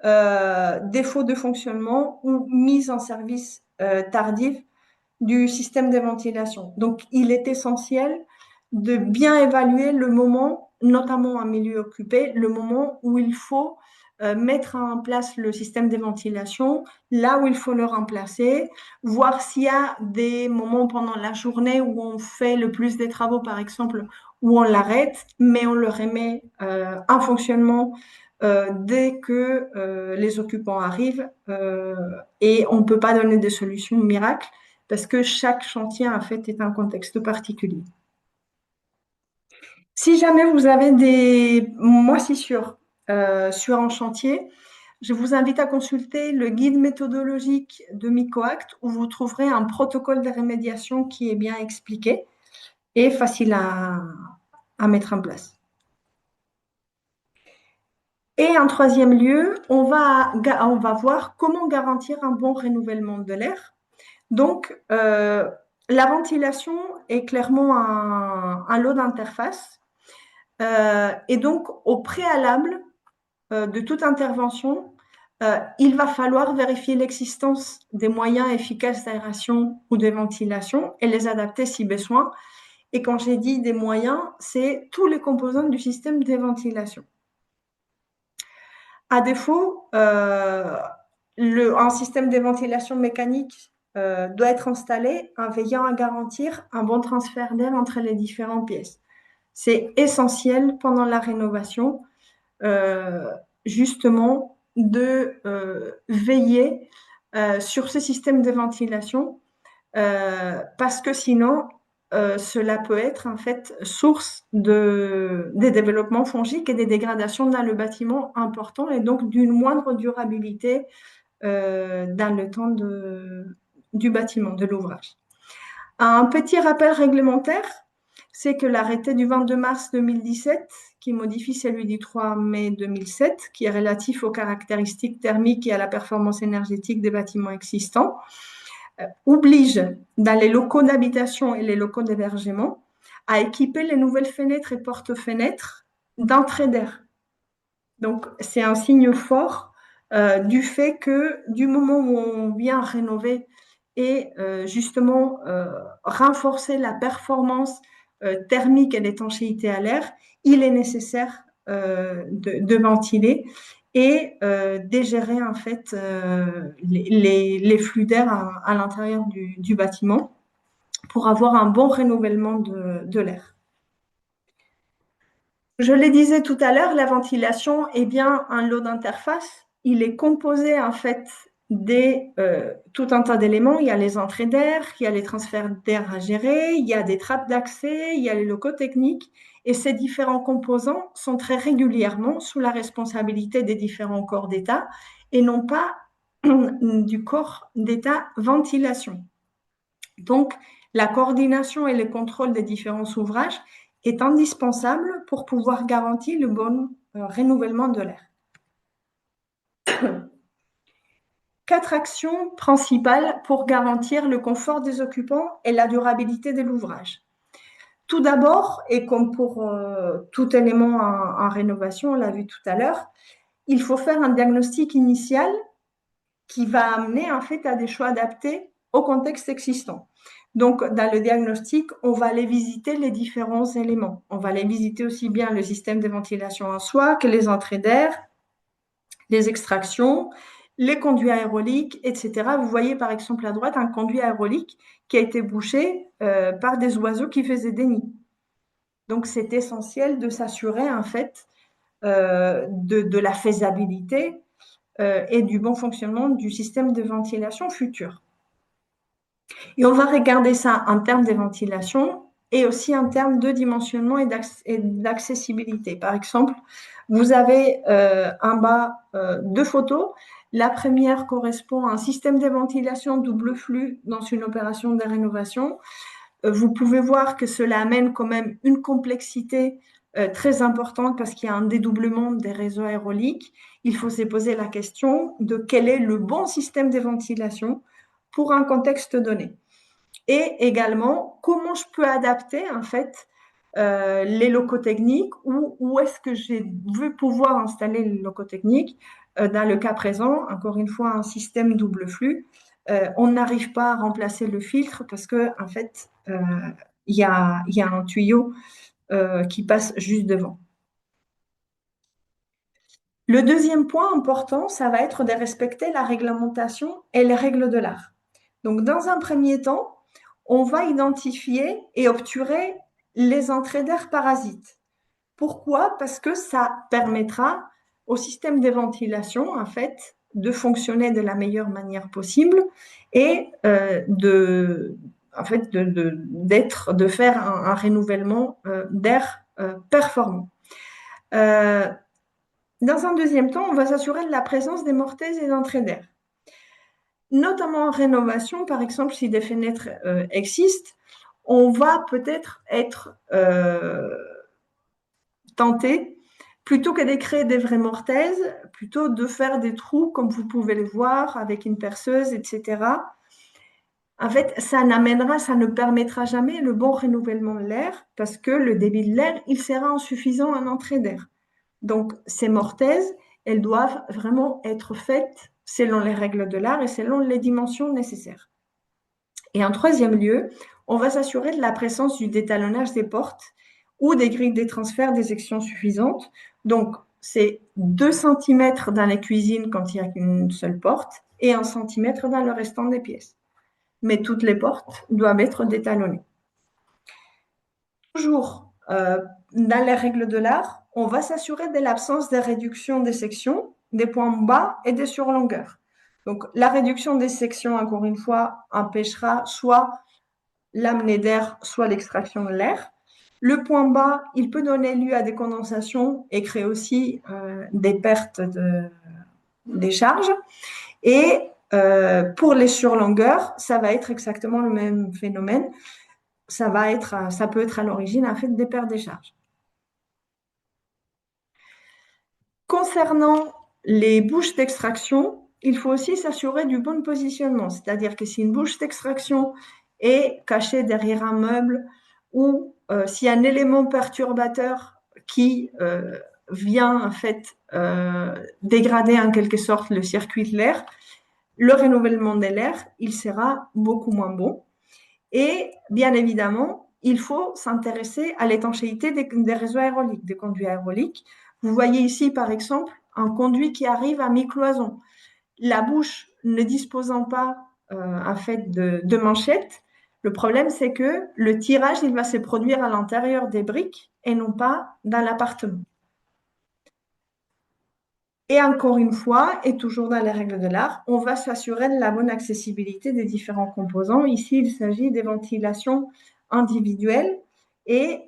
défaut de fonctionnement ou mise en service tardive du système de ventilation. Donc, il est essentiel de bien évaluer le moment, notamment en milieu occupé, le moment où il faut mettre en place le système de ventilation, là où il faut le remplacer, voir s'il y a des moments pendant la journée où on fait le plus des travaux, par exemple, où on l'arrête, mais on le remet en fonctionnement dès que les occupants arrivent et on ne peut pas donner des solutions miracles parce que chaque chantier, en fait, est un contexte particulier. Si jamais vous avez des moisissures sur un chantier, je vous invite à consulter le guide méthodologique de Mycoact où vous trouverez un protocole de remédiation qui est bien expliqué et facile à mettre en place. Et en troisième lieu, on va voir comment garantir un bon renouvellement de l'air. Donc, la ventilation est clairement un lot d'interface. Et donc, au préalable de toute intervention, il va falloir vérifier l'existence des moyens efficaces d'aération ou de ventilation et les adapter si besoin. Et quand j'ai dit des moyens, c'est tous les composants du système de ventilation. À défaut, un système de ventilation mécanique doit être installé en veillant à garantir un bon transfert d'air entre les différentes pièces. C'est essentiel pendant la rénovation, justement, de veiller sur ce système de ventilation parce que sinon, cela peut être en fait source des développements fongiques et des dégradations dans le bâtiment importants et donc d'une moindre durabilité dans le temps du bâtiment, de l'ouvrage. Un petit rappel réglementaire, c'est que l'arrêté du 22 mars 2017, qui modifie celui du 3 mai 2007, qui est relatif aux caractéristiques thermiques et à la performance énergétique des bâtiments existants, oblige dans les locaux d'habitation et les locaux d'hébergement à équiper les nouvelles fenêtres et porte-fenêtres d'entrée d'air. Donc, c'est un signe fort du fait que du moment où on vient rénover et justement renforcer la performance thermique et l'étanchéité à l'air, il est nécessaire de ventiler et dégérer en fait les flux d'air à l'intérieur du bâtiment pour avoir un bon renouvellement de l'air. Je le disais tout à l'heure, la ventilation est bien un lot d'interfaces. Il est composé en fait tout un tas d'éléments. Il y a les entrées d'air, il y a les transferts d'air à gérer, il y a des trappes d'accès, il y a les locaux techniques. Et ces différents composants sont très régulièrement sous la responsabilité des différents corps d'État et non pas du corps d'État ventilation. Donc, la coordination et le contrôle des différents ouvrages est indispensable pour pouvoir garantir le bon renouvellement de l'air. 4 actions principales pour garantir le confort des occupants et la durabilité de l'ouvrage. Tout d'abord, et comme pour tout élément en rénovation, on l'a vu tout à l'heure, il faut faire un diagnostic initial qui va amener en fait à des choix adaptés au contexte existant. Donc, dans le diagnostic, on va aller visiter les différents éléments. On va aller visiter aussi bien le système de ventilation en soi que les entrées d'air, les extractions, les conduits aéroliques, etc. Vous voyez par exemple à droite un conduit aérolique qui a été bouché par des oiseaux qui faisaient des nids. Donc, c'est essentiel de s'assurer en fait de la faisabilité et du bon fonctionnement du système de ventilation futur. Et on va regarder ça en termes de ventilation et aussi en termes de dimensionnement et d'accessibilité. Par exemple, vous avez en bas 2 photos. La première correspond à un système de ventilation double flux dans une opération de rénovation. Vous pouvez voir que cela amène quand même une complexité très importante parce qu'il y a un dédoublement des réseaux aéroliques. Il faut se poser la question de quel est le bon système de ventilation pour un contexte donné. Et également, comment je peux adapter en fait les locaux techniques ou où est-ce que je veux pouvoir installer les locaux techniques. Dans le cas présent, encore une fois, un système double flux, on n'arrive pas à remplacer le filtre parce que en fait, il y a un tuyau qui passe juste devant. Le deuxième point important, ça va être de respecter la réglementation et les règles de l'art. Donc, dans un premier temps, on va identifier et obturer les entrées d'air parasites. Pourquoi? Parce que ça permettra au système de ventilation, en fait, de fonctionner de la meilleure manière possible et de faire un renouvellement d'air performant. Dans un deuxième temps, on va s'assurer de la présence des mortaises et d'entrées d'air. Notamment en rénovation, par exemple, si des fenêtres existent, on va peut-être être tenté, plutôt que de créer des vraies mortaises, plutôt de faire des trous, comme vous pouvez le voir, avec une perceuse, etc. En fait, ça ne permettra jamais le bon renouvellement de l'air, parce que le débit de l'air, il sera insuffisant en entrée d'air. Donc, ces mortaises, elles doivent vraiment être faites selon les règles de l'art et selon les dimensions nécessaires. Et en troisième lieu, on va s'assurer de la présence du détalonnage des portes ou des grilles de transfert d'éjection suffisantes. Donc, c'est 2 cm dans les cuisines quand il n'y a qu'une seule porte et 1 cm dans le restant des pièces. Mais toutes les portes doivent être détalonnées. Toujours dans les règles de l'art, on va s'assurer de l'absence de réduction des sections, des points bas et des surlongueurs. Donc, la réduction des sections, encore une fois, empêchera soit l'amenée d'air, soit l'extraction de l'air. Le point bas, il peut donner lieu à des condensations et créer aussi des pertes des charges. Et pour les surlongueurs, ça va être exactement le même phénomène. Ça peut être à l'origine en fait des pertes des charges. Concernant les bouches d'extraction, il faut aussi s'assurer du bon positionnement. C'est-à-dire que si une bouche d'extraction est cachée derrière un meuble ou s'il y a un élément perturbateur qui vient en fait dégrader en quelque sorte le circuit de l'air, le renouvellement de l'air, il sera beaucoup moins bon. Et bien évidemment, il faut s'intéresser à l'étanchéité des réseaux aéroliques, des conduits aéroliques. Vous voyez ici, par exemple, un conduit qui arrive à mi-cloison. La bouche ne disposant pas en fait de manchettes, le problème c'est que le tirage il va se produire à l'intérieur des briques et non pas dans l'appartement. Et encore une fois, et toujours dans les règles de l'art, on va s'assurer de la bonne accessibilité des différents composants. Ici, il s'agit des ventilations individuelles et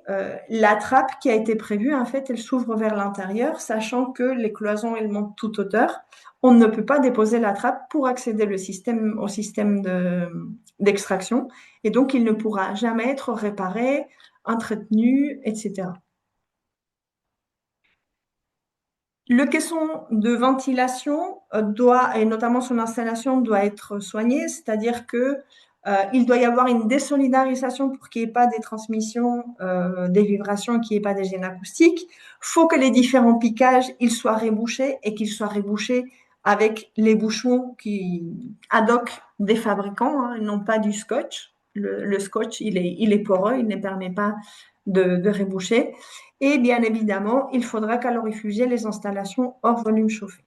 la trappe qui a été prévue, en fait, elle s'ouvre vers l'intérieur, sachant que les cloisons, elles montent toute hauteur. On ne peut pas déposer la trappe pour accéder au système d'extraction et donc il ne pourra jamais être réparé, entretenu, etc. Le caisson de ventilation et notamment son installation, doit être soigné, c'est-à-dire que il doit y avoir une désolidarisation pour qu'il n'y ait pas des transmissions, des vibrations, qu'il n'y ait pas des gênes acoustiques. Il faut que les différents piquages ils soient rebouchés et qu'ils soient rebouchés avec les bouchons ad hoc des fabricants, hein, et non pas du scotch. Le scotch, il est poreux, il ne permet pas de reboucher. Et bien évidemment, il faudra calorifuger les installations hors volume chauffé.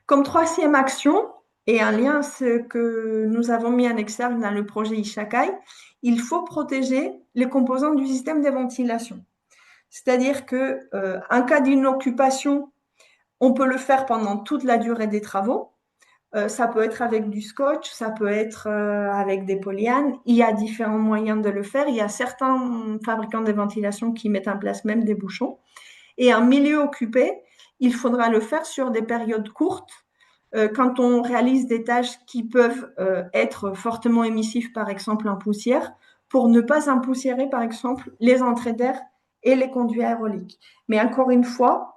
Comme troisième action, et en lien à ce que nous avons mis en exergue dans le projet Ishakai, il faut protéger les composants du système de ventilation. C'est-à-dire qu'en cas d'une occupation, on peut le faire pendant toute la durée des travaux. Ça peut être avec du scotch, ça peut être avec des polyanes. Il y a différents moyens de le faire. Il y a certains fabricants de ventilation qui mettent en place même des bouchons. Et en milieu occupé, il faudra le faire sur des périodes courtes, quand on réalise des tâches qui peuvent être fortement émissives, par exemple en poussière, pour ne pas empoussiérer, par exemple, les entrées d'air et les conduits aéroliques. Mais encore une fois,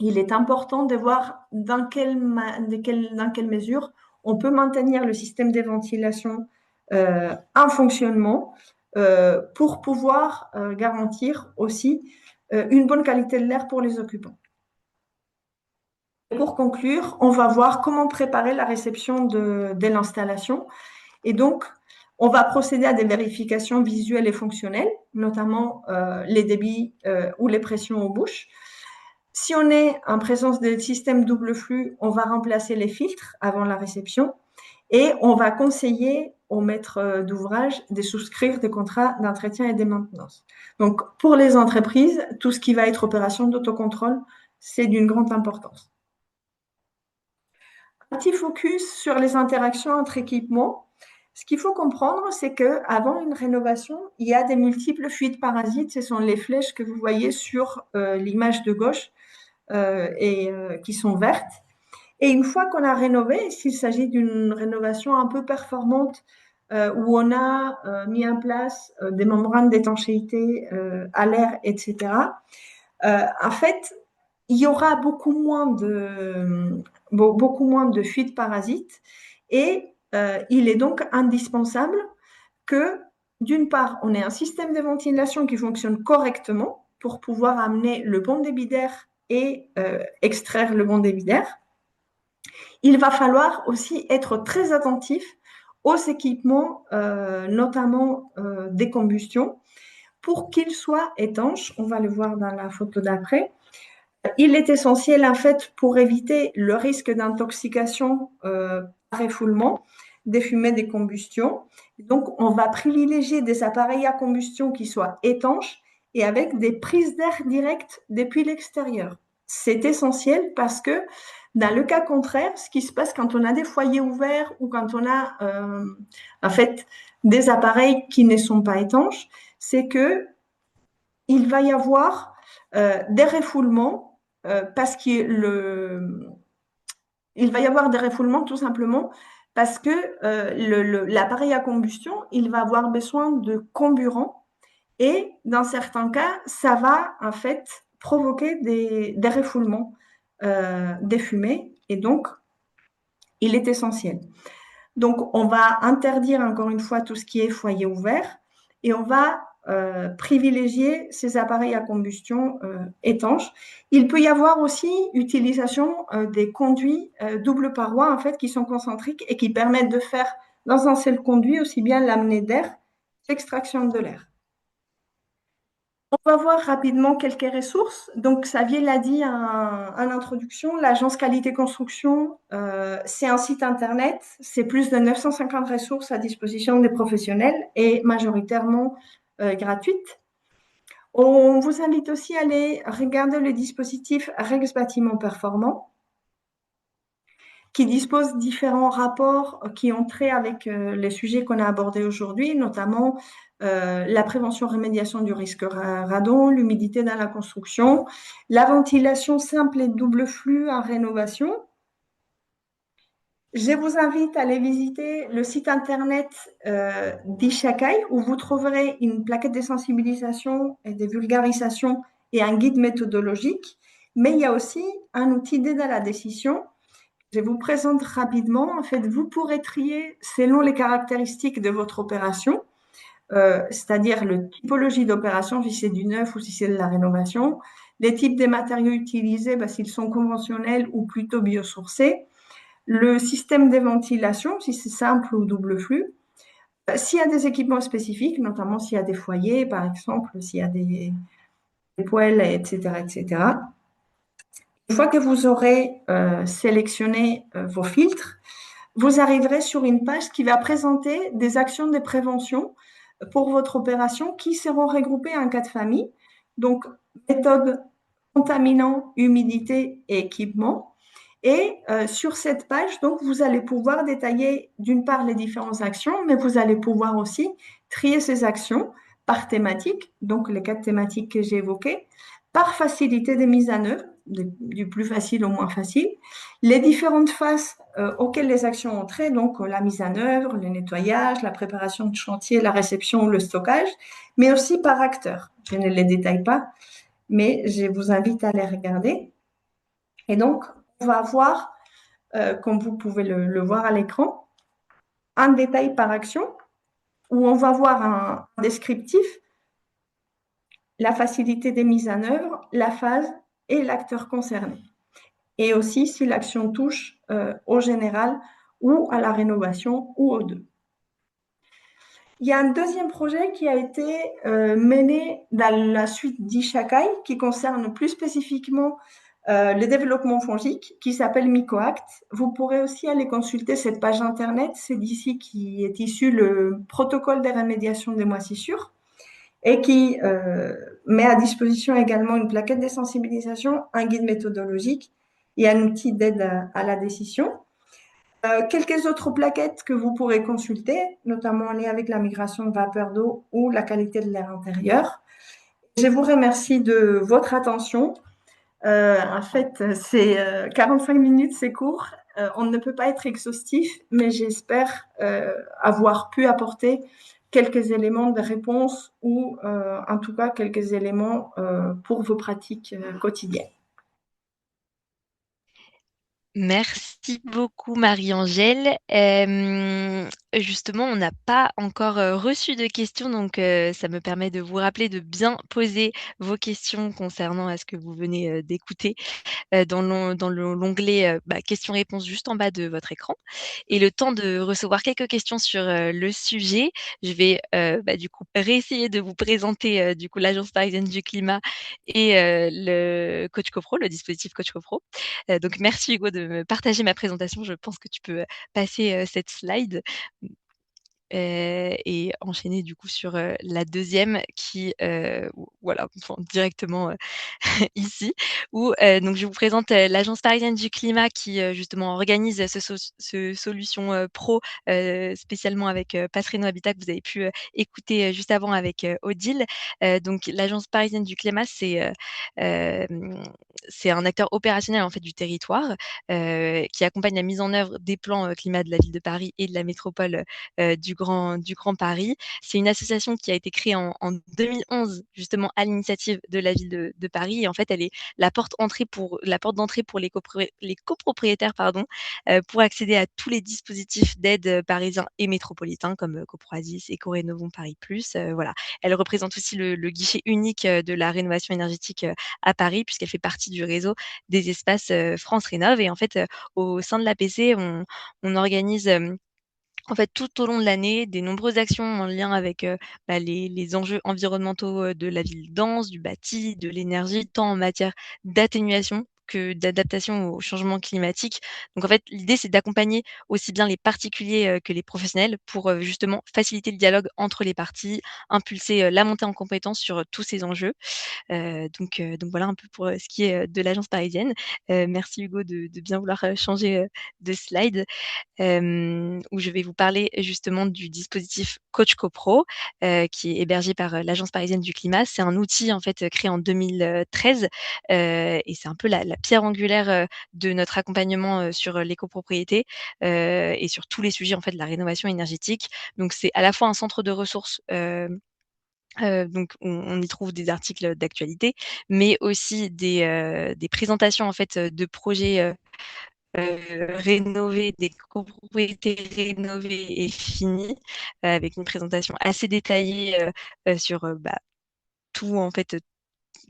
il est important de voir dans quelle mesure on peut maintenir le système de ventilation en fonctionnement pour pouvoir garantir aussi une bonne qualité de l'air pour les occupants. Pour conclure, on va voir comment préparer la réception de l'installation. Et donc, on va procéder à des vérifications visuelles et fonctionnelles, notamment les débits ou les pressions aux bouches. Si on est en présence de système double flux, on va remplacer les filtres avant la réception et on va conseiller au maître d'ouvrage de souscrire des contrats d'entretien et de maintenance. Donc, pour les entreprises, tout ce qui va être opération d'autocontrôle, c'est d'une grande importance. Un petit focus sur les interactions entre équipements. Ce qu'il faut comprendre, c'est qu'avant une rénovation, il y a des multiples fuites parasites. Ce sont les flèches que vous voyez sur l'image de gauche qui sont vertes. Et une fois qu'on a rénové, s'il s'agit d'une rénovation un peu performante, où on a mis en place des membranes d'étanchéité à l'air, etc., en fait, il y aura beaucoup moins de fuites parasites et il est donc indispensable que, d'une part, on ait un système de ventilation qui fonctionne correctement pour pouvoir amener le bon débit d'air et extraire le bon débit d'air. Il va falloir aussi être très attentif aux équipements, notamment des combustions, pour qu'ils soient étanches. On va le voir dans la photo d'après. Il est essentiel, en fait, pour éviter le risque d'intoxication par refoulement des fumées des combustions. Donc, on va privilégier des appareils à combustion qui soient étanches et avec des prises d'air directes depuis l'extérieur. c'est essentiel parce que dans le cas contraire, ce qui se passe quand on a des foyers ouverts ou quand on a en fait des appareils qui ne sont pas étanches, c'est que il va y avoir des refoulements parce que il va y avoir des refoulements tout simplement parce que l'appareil à combustion, il va avoir besoin de comburant et dans certains cas, ça va en fait provoquer des refoulements des fumées et donc il est essentiel. Donc on va interdire encore une fois tout ce qui est foyer ouvert et on va privilégier ces appareils à combustion étanches. Il peut y avoir aussi utilisation des conduits double paroi en fait qui sont concentriques et qui permettent de faire dans un seul conduit aussi bien l'amener d'air qu'extraction de l'air. On va voir rapidement quelques ressources. Donc, Xavier l'a dit en introduction, l'agence Qualité Construction, c'est un site internet, c'est plus de 950 ressources à disposition des professionnels et majoritairement gratuites. On vous invite aussi à aller regarder le dispositif Rex Bâtiment Performant qui dispose différents rapports qui ont trait avec les sujets qu'on a abordés aujourd'hui, notamment la prévention remédiation du risque radon, l'humidité dans la construction, la ventilation simple et double flux en rénovation. Je vous invite à aller visiter le site internet d'Ishakai où vous trouverez une plaquette de sensibilisation et de vulgarisation et un guide méthodologique, mais il y a aussi un outil d'aide à la décision. Je vous présente rapidement. En fait, vous pourrez trier selon les caractéristiques de votre opération, c'est-à-dire la typologie d'opération, si c'est du neuf ou si c'est de la rénovation, les types de matériaux utilisés, s'ils sont conventionnels ou plutôt biosourcés, le système de ventilation, si c'est simple ou double flux, s'il y a des équipements spécifiques, notamment s'il y a des foyers, par exemple, s'il y a des poêles, etc., etc. Une fois que vous aurez sélectionné vos filtres, vous arriverez sur une page qui va présenter des actions de prévention pour votre opération qui seront regroupées en 4 familles. Donc, méthode, contaminants, humidité et équipement. Et sur cette page, donc, vous allez pouvoir détailler d'une part les différentes actions, mais vous allez pouvoir aussi trier ces actions par thématique, donc les 4 thématiques que j'ai évoquées, par facilité de mise en œuvre, du plus facile au moins facile, les différentes phases auxquelles les actions ont trait, donc la mise en œuvre, le nettoyage, la préparation de chantier, la réception ou le stockage, mais aussi par acteur. Je ne les détaille pas, mais je vous invite à les regarder. Et donc, on va voir, comme vous pouvez le voir à l'écran, un détail par action, où on va voir un descriptif, la facilité des mises en œuvre, la phase et l'acteur concerné. Et aussi si l'action touche au général ou à la rénovation ou aux deux. Il y a un deuxième projet qui a été mené dans la suite d'Ishakai qui concerne plus spécifiquement le développement fongique qui s'appelle MycoAct. Vous pourrez aussi aller consulter cette page internet, c'est d'ici qui est issu le protocole de remédiation des moisissures et qui met à disposition également une plaquette de sensibilisation, un guide méthodologique et un outil d'aide à la décision. Quelques autres plaquettes que vous pourrez consulter, notamment en lien avec la migration de vapeur d'eau ou la qualité de l'air intérieur. Je vous remercie de votre attention. En fait, c'est 45 minutes, c'est court. On ne peut pas être exhaustif, mais j'espère avoir pu apporter quelques éléments de réponse ou en tout cas quelques éléments pour vos pratiques quotidiennes. Merci beaucoup Marie-Angèle. Justement, on n'a pas encore reçu de questions, donc ça me permet de vous rappeler de bien poser vos questions concernant à ce que vous venez d'écouter dans l'onglet questions-réponses juste en bas de votre écran. Et le temps de recevoir quelques questions sur le sujet, je vais du coup réessayer de vous présenter du coup l'Agence parisienne du climat et le Coach CoPro, le dispositif Coach CoPro. Donc merci Hugo de me partager ma présentation. Je pense que tu peux passer cette slide. et enchaîner du coup sur la deuxième qui, voilà, enfin, directement ici, où donc je vous présente l'Agence parisienne du climat qui justement organise ce Solutions Pro, spécialement avec Passerino Habitat que vous avez pu écouter juste avant avec Odile. Donc l'Agence parisienne du climat, c'est un acteur opérationnel en fait du territoire qui accompagne la mise en œuvre des plans climat de la ville de Paris et de la métropole du Grand Paris. C'est une association qui a été créée en 2011 justement à l'initiative de la ville de Paris et en fait elle est la porte d'entrée pour les copropriétaires pardon, pour accéder à tous les dispositifs d'aide parisiens et métropolitains comme Coproasis, Éco-Rénovons Paris Plus. Voilà. Elle représente aussi le guichet unique de la rénovation énergétique à Paris puisqu'elle fait partie du réseau des espaces France Rénov. Et en fait, au sein de l'APC, on organise en fait, tout au long de l'année, des nombreuses actions en lien avec les enjeux environnementaux de la ville dense, du bâti, de l'énergie, tant en matière d'atténuation que d'adaptation au changement climatique. Donc en fait, l'idée, c'est d'accompagner aussi bien les particuliers que les professionnels pour justement faciliter le dialogue entre les parties, impulser la montée en compétences sur tous ces enjeux. Donc voilà un peu pour ce qui est de l'agence parisienne. Merci Hugo de bien vouloir changer de slide où je vais vous parler justement du dispositif Coach CoPro, qui est hébergé par l'Agence parisienne du climat. C'est un outil en fait créé en 2013 et c'est un peu la pierre angulaire de notre accompagnement sur les copropriétés et sur tous les sujets en fait de la rénovation énergétique. Donc c'est à la fois un centre de ressources donc on y trouve des articles d'actualité, mais aussi des présentations en fait de projets rénovés, des copropriétés rénovées et finies, avec une présentation assez détaillée sur tout en fait,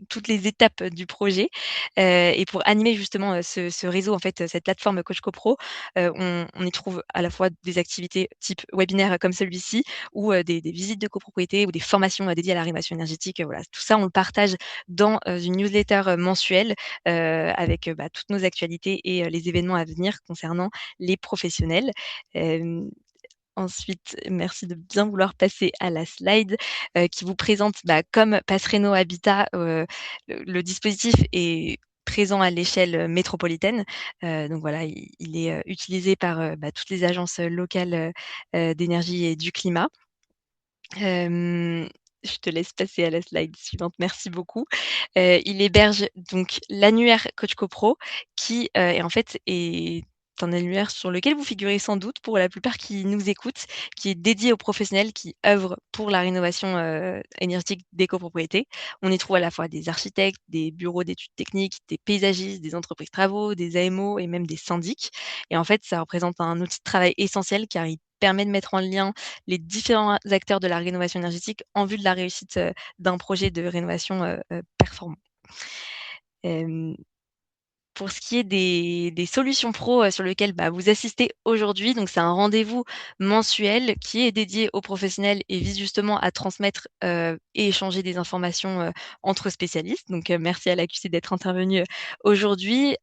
toutes les étapes du projet et pour animer justement ce réseau en fait, cette plateforme Coach CoPro, on y trouve à la fois des activités type webinaire comme celui-ci ou des visites de copropriété ou des formations dédiées à la rénovation énergétique. Voilà, tout ça on le partage dans une newsletter mensuelle avec toutes nos actualités et les événements à venir concernant les professionnels. Hem Ensuite, merci de bien vouloir passer à la slide, qui vous présente, comme Passereno Habitat, le dispositif est présent à l'échelle, métropolitaine. Donc voilà, il est, utilisé par, toutes les agences, locales, d'énergie et du climat. Hem, je te laisse passer à la slide suivante, merci beaucoup. Il héberge donc l'annuaire Coach CoPro qui, est en fait est un annuaire sur lequel vous figurez sans doute pour la plupart qui nous écoutent, qui est dédié aux professionnels qui œuvrent pour la rénovation, énergétique des copropriétés. On y trouve à la fois des architectes, des bureaux d'études techniques, des paysagistes, des entreprises travaux, des AMO et même des syndics et en fait, ça représente un outil de travail essentiel car il permet de mettre en lien les différents acteurs de la rénovation énergétique en vue de la réussite, d'un projet de rénovation, performant. Hem, pour ce qui est des solutions pro, sur lequel, vous assistez aujourd'hui, donc c'est un rendez-vous mensuel qui est dédié aux professionnels et vise justement à transmettre, et échanger des informations, entre spécialistes. Donc, merci à l'AQC d'être intervenu, aujourd'hui.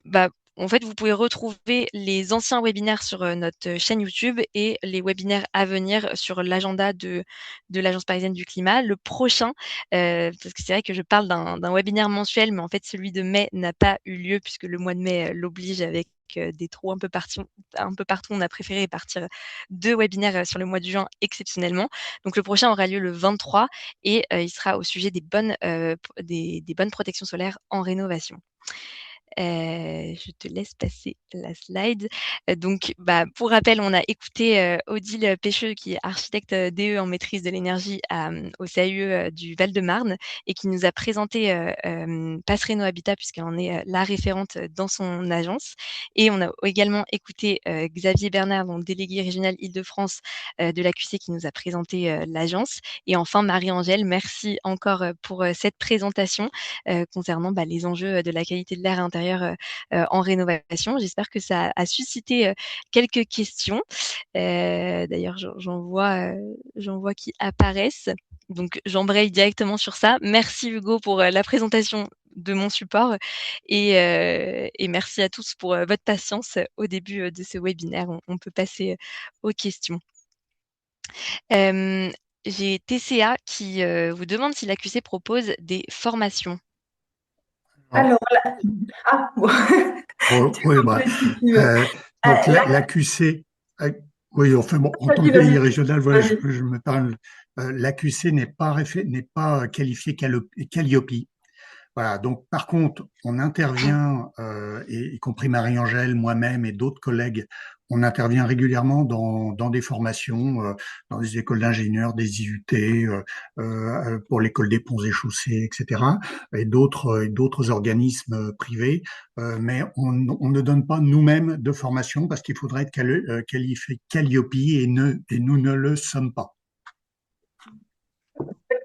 Bah, en fait, vous pouvez retrouver les anciens webinaires sur, notre chaîne YouTube et les webinaires à venir sur l'agenda de l'Agence parisienne du climat. Le prochain, parce que c'est vrai que je parle d'un webinaire mensuel, mais en fait celui de mai n'a pas eu lieu puisque le mois de mai, l'oblige avec, des trous un peu partout. On a préféré partir 2 webinaires, sur le mois de juin exceptionnellement. Donc le prochain aura lieu le 23 et il sera au sujet des bonnes protections solaires en rénovation. Je te laisse passer la slide. Donc, pour rappel, on a écouté, Odile Pêcheux qui est architecte, DE en maîtrise de l'énergie au CAUE, du Val-de-Marne et qui nous a présenté, Passereno Habitat puisqu'elle en est, la référente, dans son agence et on a également écouté, Xavier Bernard, donc délégué régional Île-de-France, de l'AQC qui nous a présenté, l'agence et enfin Marie-Angèle, merci encore, pour, cette présentation, concernant, les enjeux, de la qualité de l'air intérieur, en rénovation. J'espère que ça a suscité, quelques questions. D'ailleurs, j'en vois qui apparaissent. Donc j'embraye directement sur ça. Merci Hugo pour, la présentation de mon support et merci à tous pour, votre patience au début, de ce webinaire. On peut passer, aux questions. Euh, j'ai TCA qui vous demande si l'AQC propose des formations. Alors, Alors, ah, bon. oui, bah, Complète si tu veux. euh, donc l'AQC, oui, enfin bon, en tant Vas-y, que vas-y, délégué régional, voilà, vas-y. je me parle. L'AQC n'est pas qualifié Calliope. Voilà, donc par contre, on intervient, y compris Marie-Angèle, moi-même et d'autres collègues, on intervient régulièrement dans des formations, dans des écoles d'ingénieurs, des IUT, pour l'école des ponts et chaussées, etc., et d'autres organismes privés, mais on ne donne pas nous-mêmes de formation parce qu'il faudrait être qualifié Calliope et nous ne le sommes pas.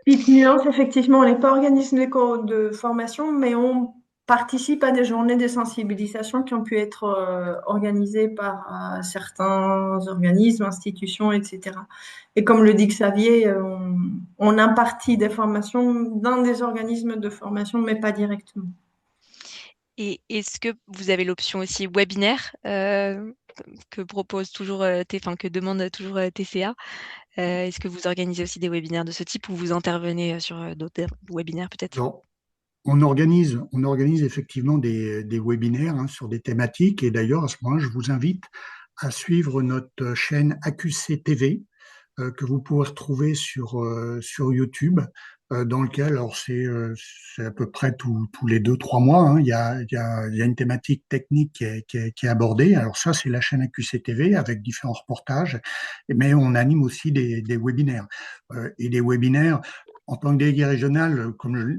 Petite nuance, effectivement, on n'est pas organisme de formation, mais on participe à des journées de sensibilisation qui ont pu être organisées par certains organismes, institutions, etc. Et comme le dit Xavier, on impartit des formations dans des organismes de formation, mais pas directement. Et est-ce que vous avez l'option aussi webinaire que propose toujours, enfin, que demande toujours TCA? Est-ce que vous organisez aussi des webinaires de ce type ou vous intervenez sur d'autres webinaires peut-être? Alors, on organise effectivement des webinaires hein, sur des thématiques. Et d'ailleurs, à ce moment-là, je vous invite à suivre notre chaîne AQC TV que vous pouvez retrouver sur YouTube, dans lequel, alors c'est à peu près tous les 2, 3 mois, hein, il y a une thématique technique qui est abordée. Alors ça, c'est la chaîne AQC TV avec différents reportages, mais on anime aussi des webinaires. Et des webinaires, en tant que délégué régional,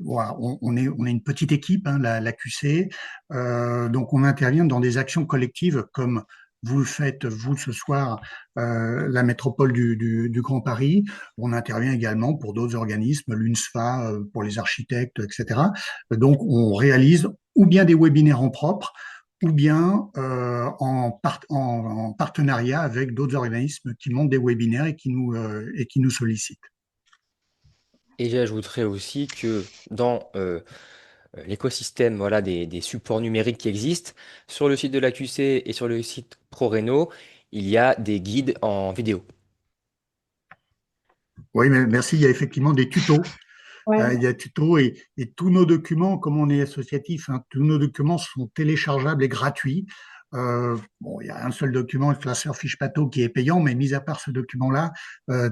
voilà, on est une petite équipe, hein, la QC, donc on intervient dans des actions collectives comme vous le faites, vous, ce soir, la métropole du Grand Paris. On intervient également pour d'autres organismes, l'UNSFA, pour les architectes, etc. Donc, on réalise ou bien des webinaires en propre, ou bien en partenariat avec d'autres organismes qui montent des webinaires et qui nous sollicitent. Et j'ajouterais aussi que dans l'écosystème voilà, des supports numériques qui existent, sur le site de l'AQC et sur le site ProRéno, il y a des guides en vidéo. Oui, mais merci. Il y a effectivement des tutos. Ouais. Il y a tutos et tous nos documents, comme on est associatif, hein, tous nos documents sont téléchargeables et gratuits. Bon, il y a un seul document, le classeur fiche pato, qui est payant, mais mis à part ce document-là,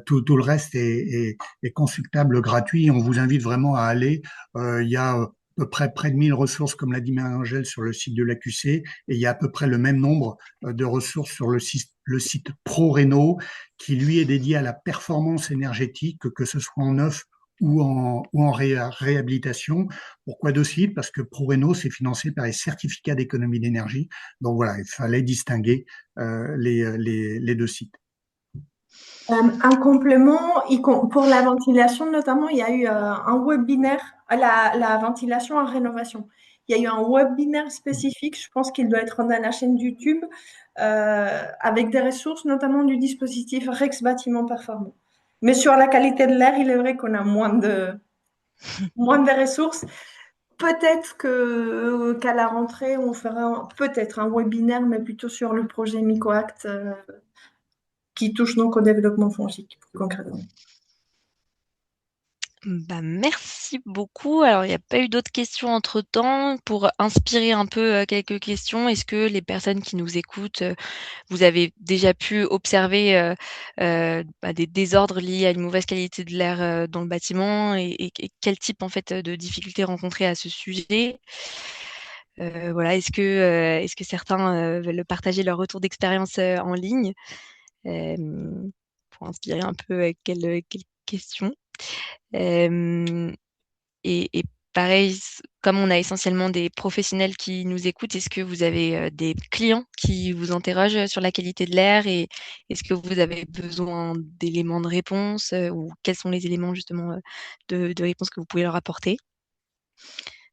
tout le reste est consultable gratuit. On vous invite vraiment à aller. Il y a à peu près de 1000 ressources, comme l'a dit Marie-Angèle, sur le site de l'AQC, et il y a à peu près le même nombre de ressources sur le site ProRéno, qui lui est dédié à la performance énergétique, que ce soit en neuf ou en réhabilitation. Pourquoi deux sites? Parce que ProRéno, c'est financé par les certificats d'économie d'énergie. Donc voilà, il fallait distinguer les deux sites. Un complément, pour la ventilation notamment, il y a eu un webinaire, la ventilation en rénovation. Il y a eu un webinaire spécifique, je pense qu'il doit être dans la chaîne YouTube, avec des ressources, notamment du dispositif Rex Bâtiment Performant. Mais sur la qualité de l'air, il est vrai qu'on a moins de ressources. Peut-être qu'à la rentrée, on fera peut-être un webinaire, mais plutôt sur le projet MicoAct, qui touche donc au développement fongique, plus concrètement. Bah, merci beaucoup. Alors, il n'y a pas eu d'autres questions entre-temps. Pour inspirer un peu quelques questions, est-ce que les personnes qui nous écoutent, vous avez déjà pu observer des désordres liés à une mauvaise qualité de l'air dans le bâtiment et quel type en fait de difficultés rencontrées à ce sujet? Voilà, est-ce que certains veulent partager leur retour d'expérience en ligne euh, pour inspirer un peu quelles questions? Euh, et pareil, comme on a essentiellement des professionnels qui nous écoutent, est-ce que vous avez des clients qui vous interrogent sur la qualité de l'air et est-ce que vous avez besoin d'éléments de réponse ou quels sont les éléments justement de réponse que vous pouvez leur apporter?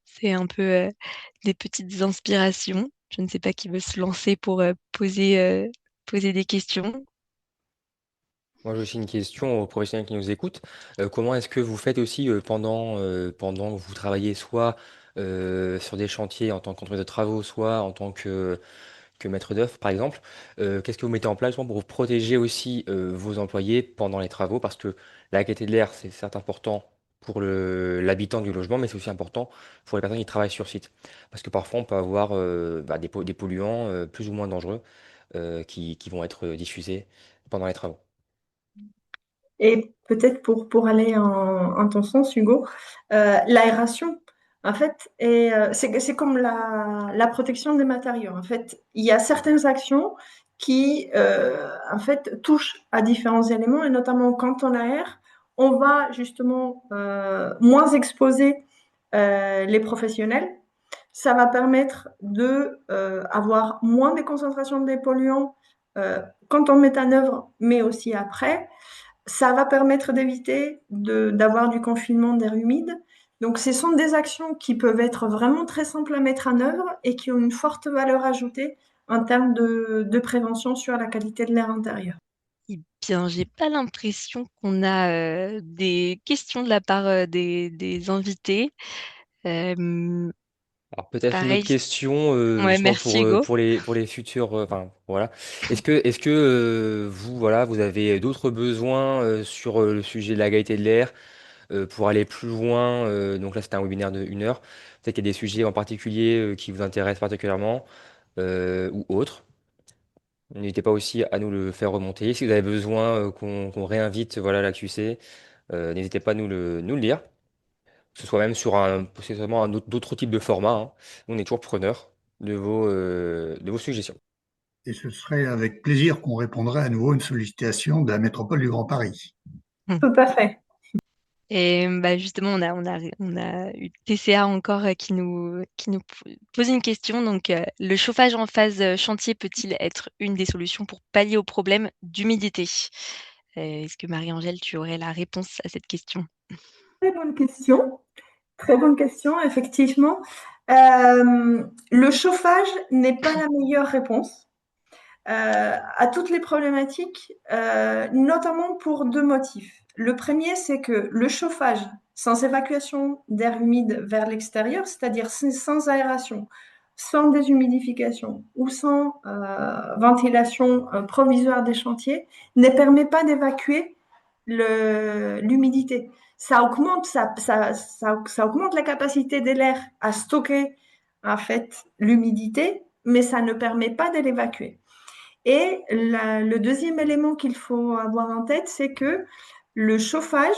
C'est un peu des petites inspirations. Je ne sais pas qui veut se lancer pour poser des questions. Moi, j'ai aussi une question aux professionnels qui nous écoutent. Comment est-ce que vous faites aussi pendant que vous travaillez soit sur des chantiers en tant qu'entreprise de travaux, soit en tant que maître d'œuvre, par exemple, qu'est-ce que vous mettez en place justement, pour vous protéger aussi vos employés pendant les travaux? Parce que la qualité de l'air, c'est certes important pour l'habitant du logement, mais c'est aussi important pour les personnes qui travaillent sur site. Parce que parfois, on peut avoir des polluants plus ou moins dangereux qui vont être diffusés pendant les travaux. Et peut-être pour aller en ton sens, Hugo, l'aération, en fait, c'est comme la protection des matériaux. En fait, il y a certaines actions qui, en fait, touchent à différents éléments, et notamment quand on aère, on va justement moins exposer les professionnels. Ça va permettre de avoir moins de concentration des polluants quand on met en œuvre, mais aussi après. Ça va permettre d'éviter d'avoir du confinement d'air humide. Donc, ce sont des actions qui peuvent être vraiment très simples à mettre en œuvre et qui ont une forte valeur ajoutée en termes de prévention sur la qualité de l'air intérieur. Eh bien, j'ai pas l'impression qu'on a des questions de la part des invités. Euh, Alors peut-être une autre Pareil. question Ouais, justement merci Hugo. pour les futurs enfin voilà. Est-ce que vous voilà, vous avez d'autres besoins sur le sujet de la qualité de l'air pour aller plus loin donc là c'était un webinaire de 1 heure. Peut-être qu'il y a des sujets en particulier qui vous intéressent particulièrement ou autres. N'hésitez pas aussi à nous le faire remonter. Si vous avez besoin qu'on réinvite voilà la QC, n'hésitez pas à nous le dire. Que ce soit même sur potentiellement d'autres types de formats, hein. Nous, on est toujours preneurs de vos suggestions. Et ce serait avec plaisir qu'on répondrait à nouveau à une sollicitation de la métropole du Grand Paris. Tout à fait. Et bah justement, on a eu TCA encore qui nous pose une question. Donc, le chauffage en phase chantier peut-il être une des solutions pour pallier au problème d'humidité? Est-ce que Marie-Angèle, tu aurais la réponse à cette question? Très bonne question. Très bonne question, effectivement. Le chauffage n'est pas la meilleure réponse à toutes les problématiques, notamment pour deux motifs. Le premier, c'est que le chauffage sans évacuation d'air humide vers l'extérieur, c'est-à-dire sans aération, sans déshumidification ou sans ventilation provisoire des chantiers, ne permet pas d'évacuer l'humidité. Ça augmente la capacité de l'air à stocker en fait l'humidité, mais ça ne permet pas de l'évacuer. Et le deuxième élément qu'il faut avoir en tête, c'est que le chauffage,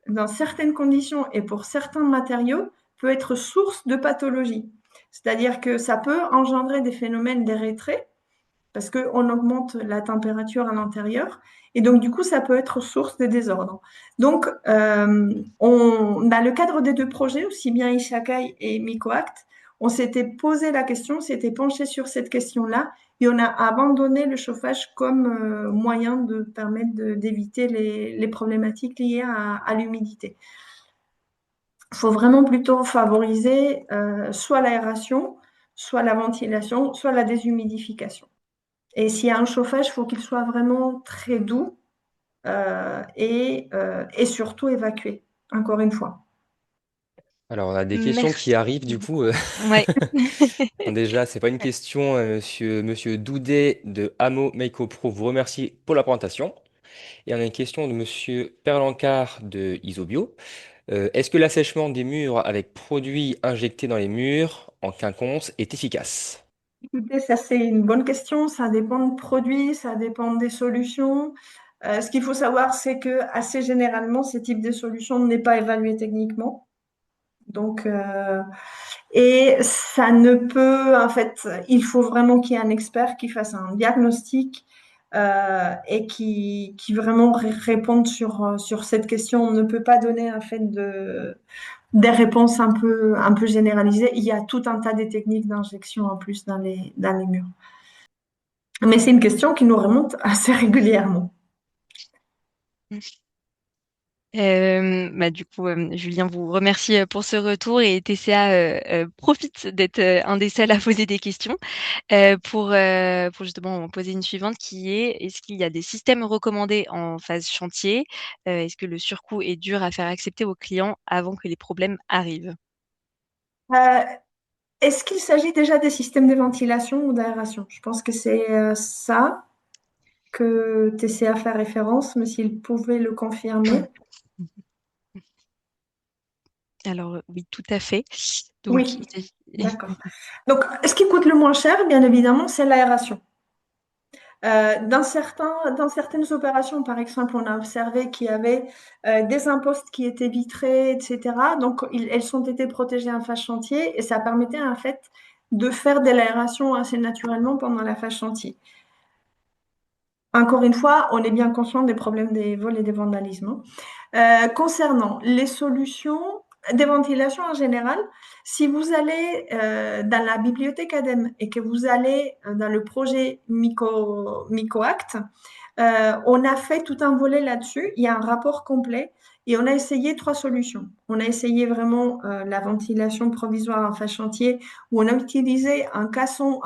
dans certaines conditions et pour certains matériaux, peut être source de pathologie. C'est-à-dire que ça peut engendrer des phénomènes d'érythée parce qu'on augmente la température à l'intérieur. Et donc, du coup, ça peut être source de désordre. Donc, dans le cadre des deux projets, aussi bien Ishakai et MikoAct, on s'était posé la question, on s'était penché sur cette question-là et on a abandonné le chauffage comme moyen de permettre d'éviter les problématiques liées à l'humidité. Il faut vraiment plutôt favoriser soit l'aération, soit la ventilation, soit la déshumidification. Et s'il y a un chauffage, il faut qu'il soit vraiment très doux et surtout évacué, encore une fois. Alors, on a des questions qui Merci. arrivent du coup. Ouais. Bon, déjà, c'est pas une question. Monsieur Doudet de Hamo Meiko Pro vous remercie pour la présentation. Et on a une question de Monsieur Perlancard de Isobio. Est-ce que l'assèchement des murs avec produits injectés dans les murs en quinconce est efficace? Écoutez, ça c'est une bonne question. Ça dépend de produits, ça dépend des solutions. Ce qu'il faut savoir, c'est que assez généralement, ce type de solution n'est pas évalué techniquement. Donc, et ça ne peut, en fait, il faut vraiment qu'il y ait un expert qui fasse un diagnostic et qui vraiment réponde sur cette question. On ne peut pas donner, en fait, des réponses un peu généralisées. Il y a tout un tas de techniques d'injection en plus dans les murs. Mais c'est une question qui nous remonte assez régulièrement. Bah, du coup, Julien vous remercie pour ce retour et TCA profite d'être un des seuls à poser des questions pour justement en poser une suivante qui est est-ce qu'il y a des systèmes recommandés en phase chantier? Est-ce que le surcoût est dur à faire accepter aux clients avant que les problèmes arrivent? Euh, Est-ce qu'il s'agit déjà des systèmes de ventilation ou d'aération? Je pense que c'est ça que tu essaies à faire référence, mais s'il pouvait le confirmer. Alors, oui, tout à fait. Donc, Oui, d'accord. Donc, ce qui coûte le moins cher, bien évidemment, c'est l'aération. Dans certaines opérations, par exemple, on a observé qu'il y avait des impostes qui étaient vitrés, etc. Donc, elles ont été protégées en phase chantier et ça permettait en fait de faire de l'aération assez naturellement pendant la phase chantier. Encore une fois, on est bien conscient des problèmes des vols et des vandalismes. Concernant les solutions de ventilation en général, si vous allez dans la bibliothèque ADEME et que vous allez dans le projet MicoAct, on a fait tout un volet là-dessus. Il y a un rapport complet et on a essayé 3 solutions. On a essayé vraiment la ventilation provisoire en phase chantier où on a utilisé un caisson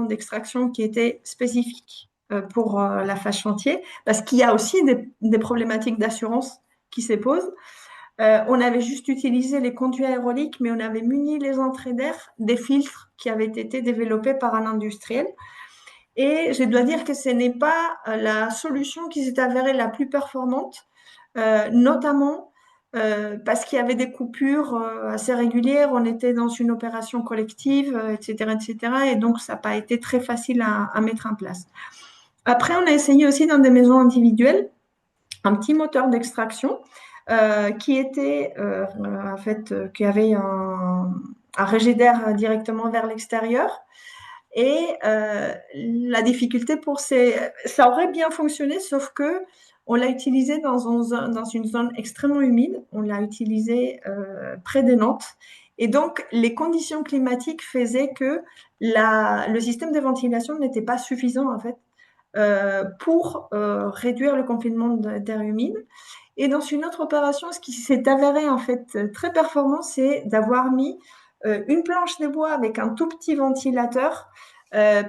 d'extraction qui était spécifique pour la phase chantier parce qu'il y a aussi des problématiques d'assurance qui se posent. On avait juste utilisé les conduits aéroliques, mais on avait muni les entrées d'air des filtres qui avaient été développés par un industriel. Et je dois dire que ce n'est pas la solution qui s'est avérée la plus performante, notamment parce qu'il y avait des coupures assez régulières, on était dans une opération collective, etc., etc. Et donc, ça n'a pas été très facile à mettre en place. Après, on a essayé aussi dans des maisons individuelles un petit moteur d'extraction qui était en fait qui avait un rejet d'air directement vers l'extérieur. Et la difficulté ça aurait bien fonctionné, sauf que on l'a utilisé dans une zone extrêmement humide. On l'a utilisé près des Nantes. Et donc, les conditions climatiques faisaient que le système de ventilation n'était pas suffisant, en fait, pour réduire le confinement d'air humide. Et dans une autre opération, ce qui s'est avéré en fait très performant, c'est d'avoir mis une planche de bois avec un tout petit ventilateur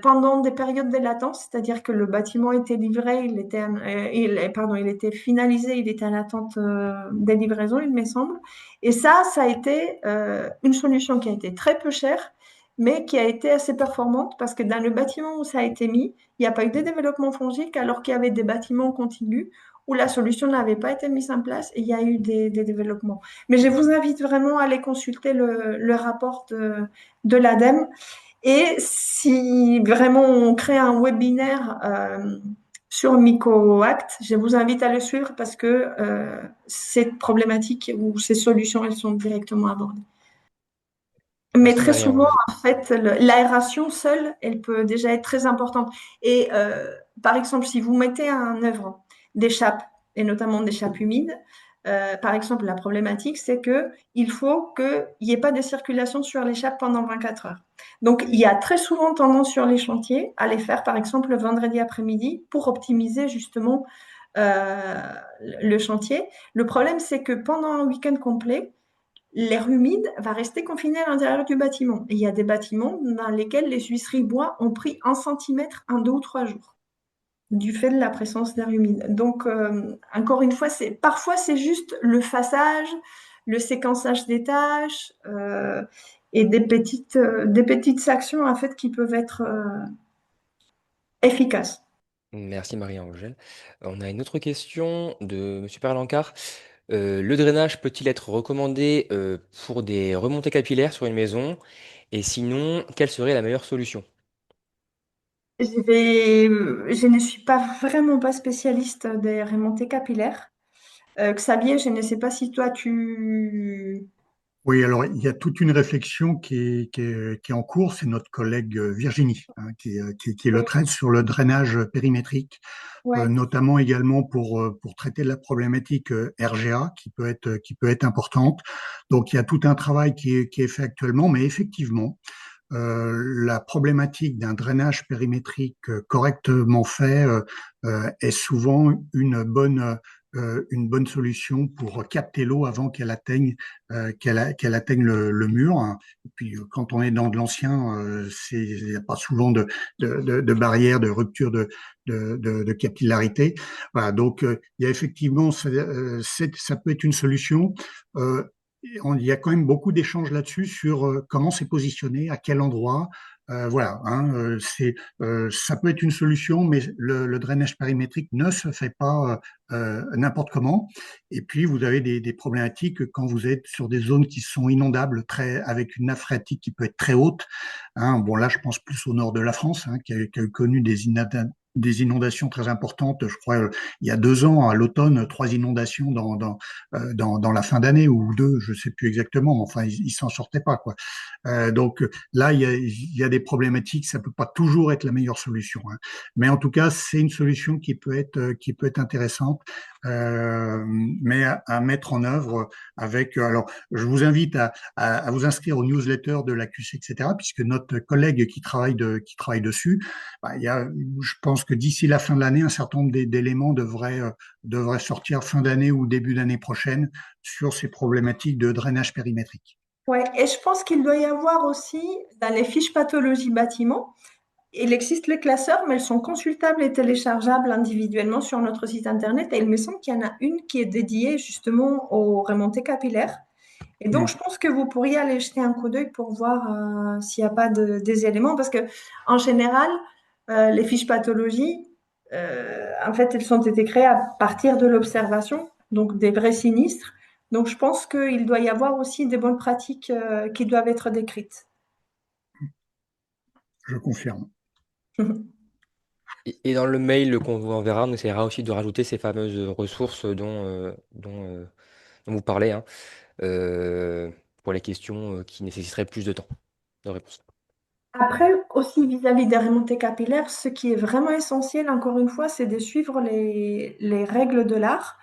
pendant des périodes de latence, c'est-à-dire que le bâtiment était livré, il était finalisé, il était en attente des livraisons, il me semble. Et ça a été une solution qui a été très peu chère, mais qui a été assez performante parce que dans le bâtiment où ça a été mis, il n'y a pas eu de développement fongique alors qu'il y avait des bâtiments contigus où la solution n'avait pas été mise en place et il y a eu des développements. Mais je vous invite vraiment à aller consulter le rapport de l'ADEME. Et si vraiment on crée un webinaire sur MicoAct, je vous invite à le suivre parce que cette problématique ou ces solutions, elles sont directement abordées. Mais Merci très souvent, Marie-Angèle. en fait, l'aération seule, elle peut déjà être très importante. Et par exemple, si vous mettez en œuvre des chapes, et notamment des chapes humides, par exemple, la problématique, c'est qu'il faut qu'il n'y ait pas de circulation sur les chapes pendant 24 heures. Donc, il y a très souvent tendance sur les chantiers à les faire, par exemple, le vendredi après-midi pour optimiser justement le chantier. Le problème, c'est que pendant un week-end complet, l'air humide va rester confiné à l'intérieur du bâtiment. Et il y a des bâtiments dans lesquels les huisseries bois ont pris 1 centimètre en 2 ou 3 jours du fait de la présence d'air humide. Donc, encore une fois, parfois c'est juste le façage, le séquençage des tâches et des petites actions en fait qui peuvent être efficaces. Merci Marie-Angèle. On a une autre question de Monsieur Perlancard. Le drainage peut-il être recommandé pour des remontées capillaires sur une maison? Et sinon, quelle serait la meilleure solution? Je ne suis pas vraiment pas spécialiste des remontées capillaires. Xavier, je ne sais pas si toi tu... Oui, alors il y a toute une réflexion qui est en cours, c'est notre collègue Virginie qui le Oui, traite sur le drainage périmétrique, ouais. notamment également pour traiter de la problématique RGA qui peut être importante. Donc il y a tout un travail qui est fait actuellement, mais effectivement, la problématique d'un drainage périmétrique correctement fait est souvent une bonne solution pour capter l'eau avant qu'elle atteigne le mur. Et puis quand on est dans de l'ancien, il n'y a pas souvent de barrière, de rupture de capillarité. Voilà, donc il y a effectivement ça peut être une solution. il y a quand même beaucoup d'échanges là-dessus sur comment c'est positionné, à quel endroit. Voilà, hein, ça peut être une solution, mais le drainage périmétrique ne se fait pas n'importe comment. Et puis, vous avez des problématiques quand vous êtes sur des zones qui sont inondables, avec une nappe phréatique qui peut être très haute. Hein. Bon, là, je pense plus au nord de la France, hein, qui a connu des inondations très importantes. Je crois, il y a 2 ans, à l'automne, 3 inondations dans la fin d'année, ou 2, je sais plus exactement. Enfin, ils s'en sortaient pas, quoi. Donc là, il y a des problématiques. Ça peut pas toujours être la meilleure solution, hein. Mais en tout cas, c'est une solution qui peut être intéressante, mais à mettre en œuvre avec. Alors, je vous invite à vous inscrire aux newsletters de l'AQC, etc., puisque notre collègue qui travaille dessus, bah, je pense que d'ici la fin de l'année, un certain nombre d'éléments devraient sortir fin d'année ou début d'année prochaine sur ces problématiques de drainage périmétrique. Ouais, et je pense qu'il doit y avoir aussi dans les fiches pathologie bâtiment, il existe les classeurs, mais elles sont consultables et téléchargeables individuellement sur notre site internet. Et il me semble qu'il y en a une qui est dédiée justement aux remontées capillaires. Et donc, je pense que vous pourriez aller jeter un coup d'œil pour voir s'il n'y a pas des éléments, parce que en général, les fiches pathologie, en fait, elles ont été créées à partir de l'observation, donc des vrais sinistres. Donc, je pense qu'il doit y avoir aussi des bonnes pratiques qui doivent être décrites. Je confirme. Et dans le mail qu'on vous enverra, on essaiera aussi de rajouter ces fameuses ressources dont vous parlez, hein, euh, pour les questions qui nécessiteraient plus de temps de réponse. Après, aussi vis-à-vis des remontées capillaires, ce qui est vraiment essentiel, encore une fois, c'est de suivre les règles de l'art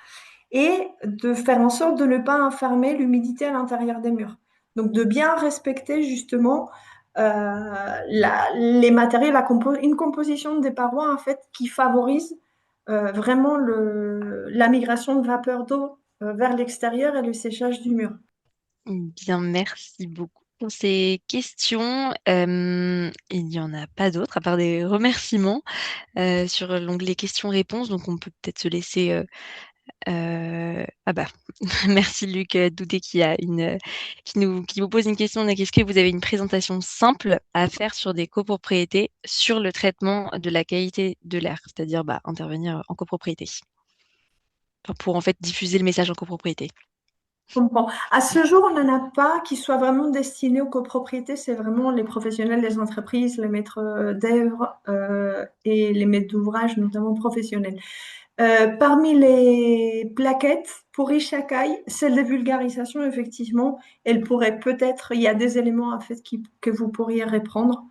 et de faire en sorte de ne pas enfermer l'humidité à l'intérieur des murs. Donc, de bien respecter justement les matériaux, une composition des parois en fait qui favorise vraiment la migration de vapeur d'eau vers l'extérieur et le séchage du mur. Bien, merci beaucoup pour ces questions. Il n'y en a pas d'autres à part des remerciements sur l'onglet questions-réponses. Donc, on peut peut-être se laisser. Ah bah, merci Luc Doudet qui vous pose une question. Donc, est-ce que vous avez une présentation simple à faire sur des copropriétés sur le traitement de la qualité de l'air, c'est-à-dire intervenir en copropriété, enfin, pour en fait diffuser le message en copropriété. Je comprends. À ce jour, on n'en a pas qui soit vraiment destiné aux copropriétés. C'est vraiment les professionnels des entreprises, les maîtres d'œuvre et les maîtres d'ouvrage, notamment professionnels. Parmi les plaquettes pour Ishakai, celle de vulgarisation, effectivement, elle pourrait peut-être, il y a des éléments en fait que vous pourriez reprendre,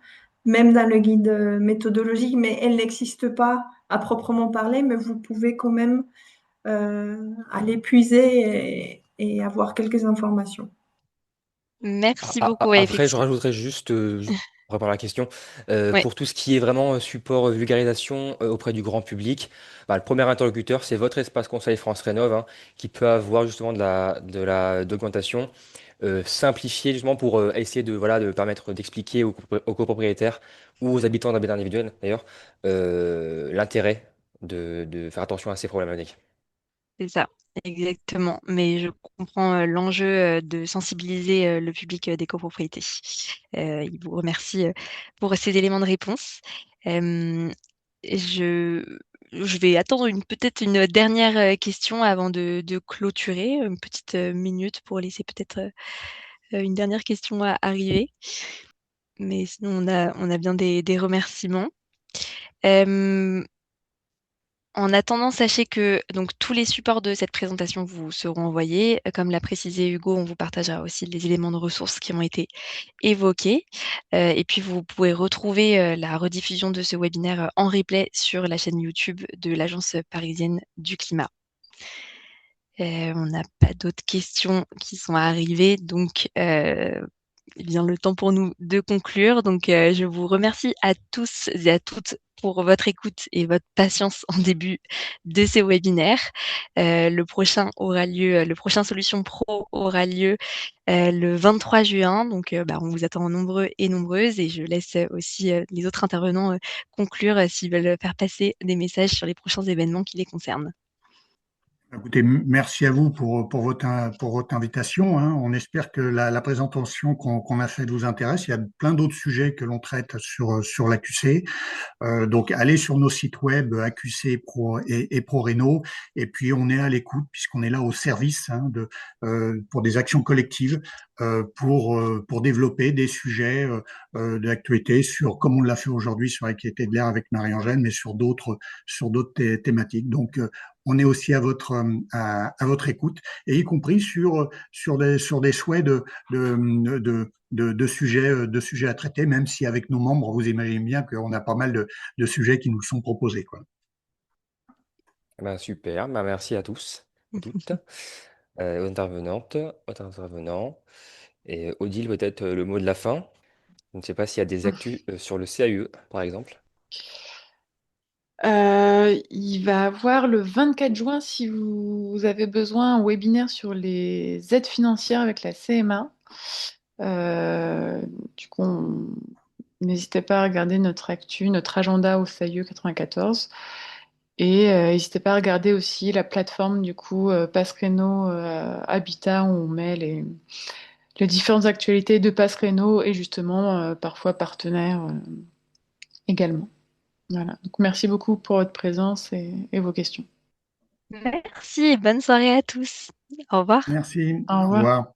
même dans le guide méthodologique, mais elle n'existe pas à proprement parler, mais vous pouvez quand même aller puiser et avoir quelques informations. Merci beaucoup. Ouais, Après, je effectivement. rajouterais juste, pour répondre à la question, Ouais, pour tout ce qui est vraiment support vulgarisation auprès du grand public, bah, le premier interlocuteur, c'est votre espace conseil France Rénov', hein, qui peut avoir justement de la documentation simplifiée justement pour essayer voilà, de permettre d'expliquer aux copropriétaires ou aux habitants d'habitat individuel d'ailleurs l'intérêt de faire attention à ces problématiques. c'est ça, exactement. Mais je comprends l'enjeu de sensibiliser le public des copropriétés. Il vous remercie pour ces éléments de réponse. Euh, je, je vais attendre peut-être une dernière question avant de clôturer, une petite minute pour laisser peut-être une dernière question à arriver. Mais sinon, on a bien des remerciements. Euh, En attendant, sachez que donc tous les supports de cette présentation vous seront envoyés. Comme l'a précisé Hugo, on vous partagera aussi les éléments de ressources qui ont été évoqués. Et puis, vous pouvez retrouver la rediffusion de ce webinaire en replay sur la chaîne YouTube de l'Agence parisienne du climat. On n'a pas d'autres questions qui sont arrivées, donc eh bien, le temps pour nous de conclure. Donc, je vous remercie à tous et à toutes pour votre écoute et votre patience en début de ce webinaire. Le prochain Solution Pro aura lieu le 23 juin. Donc, on vous attend nombreux et nombreuses. Et je laisse aussi les autres intervenants conclure s'ils veulent faire passer des messages sur les prochains événements qui les concernent. Écoutez, merci à vous pour votre invitation, hein. On espère que la présentation qu'on a faite vous intéresse. Il y a plein d'autres sujets que l'on traite sur l'AQC. Donc, allez sur nos sites web AQC et ProRéno. Et puis, on est à l'écoute puisqu'on est là au service, hein, pour des actions collectives, pour développer des sujets d'actualité comme on l'a fait aujourd'hui sur la qualité de l'air avec Marie-Angèle, mais sur d'autres thématiques. Donc, on est aussi à votre écoute, et y compris sur des souhaits de sujets à traiter, même si avec nos membres, vous imaginez bien qu'on a pas mal de sujets qui nous sont proposés, quoi. Ben, super, ben, merci à tous et toutes, aux intervenantes, aux intervenants. Et Odile, peut-être le mot de la fin. Je ne sais pas s'il y a des actus sur le CAUE, par exemple. Il va avoir le 24 juin, si vous avez besoin, un webinaire sur les aides financières avec la CMA. Euh, du coup, n'hésitez pas à regarder notre actu, notre agenda au SAIE 94. Et n'hésitez pas à regarder aussi la plateforme du coup Passreno Habitat, où on met les différentes actualités de Passreno et justement parfois partenaires également. Voilà. Donc, merci beaucoup pour votre présence et vos questions. Merci et bonne soirée à tous. Au revoir. Merci, Au au revoir. revoir.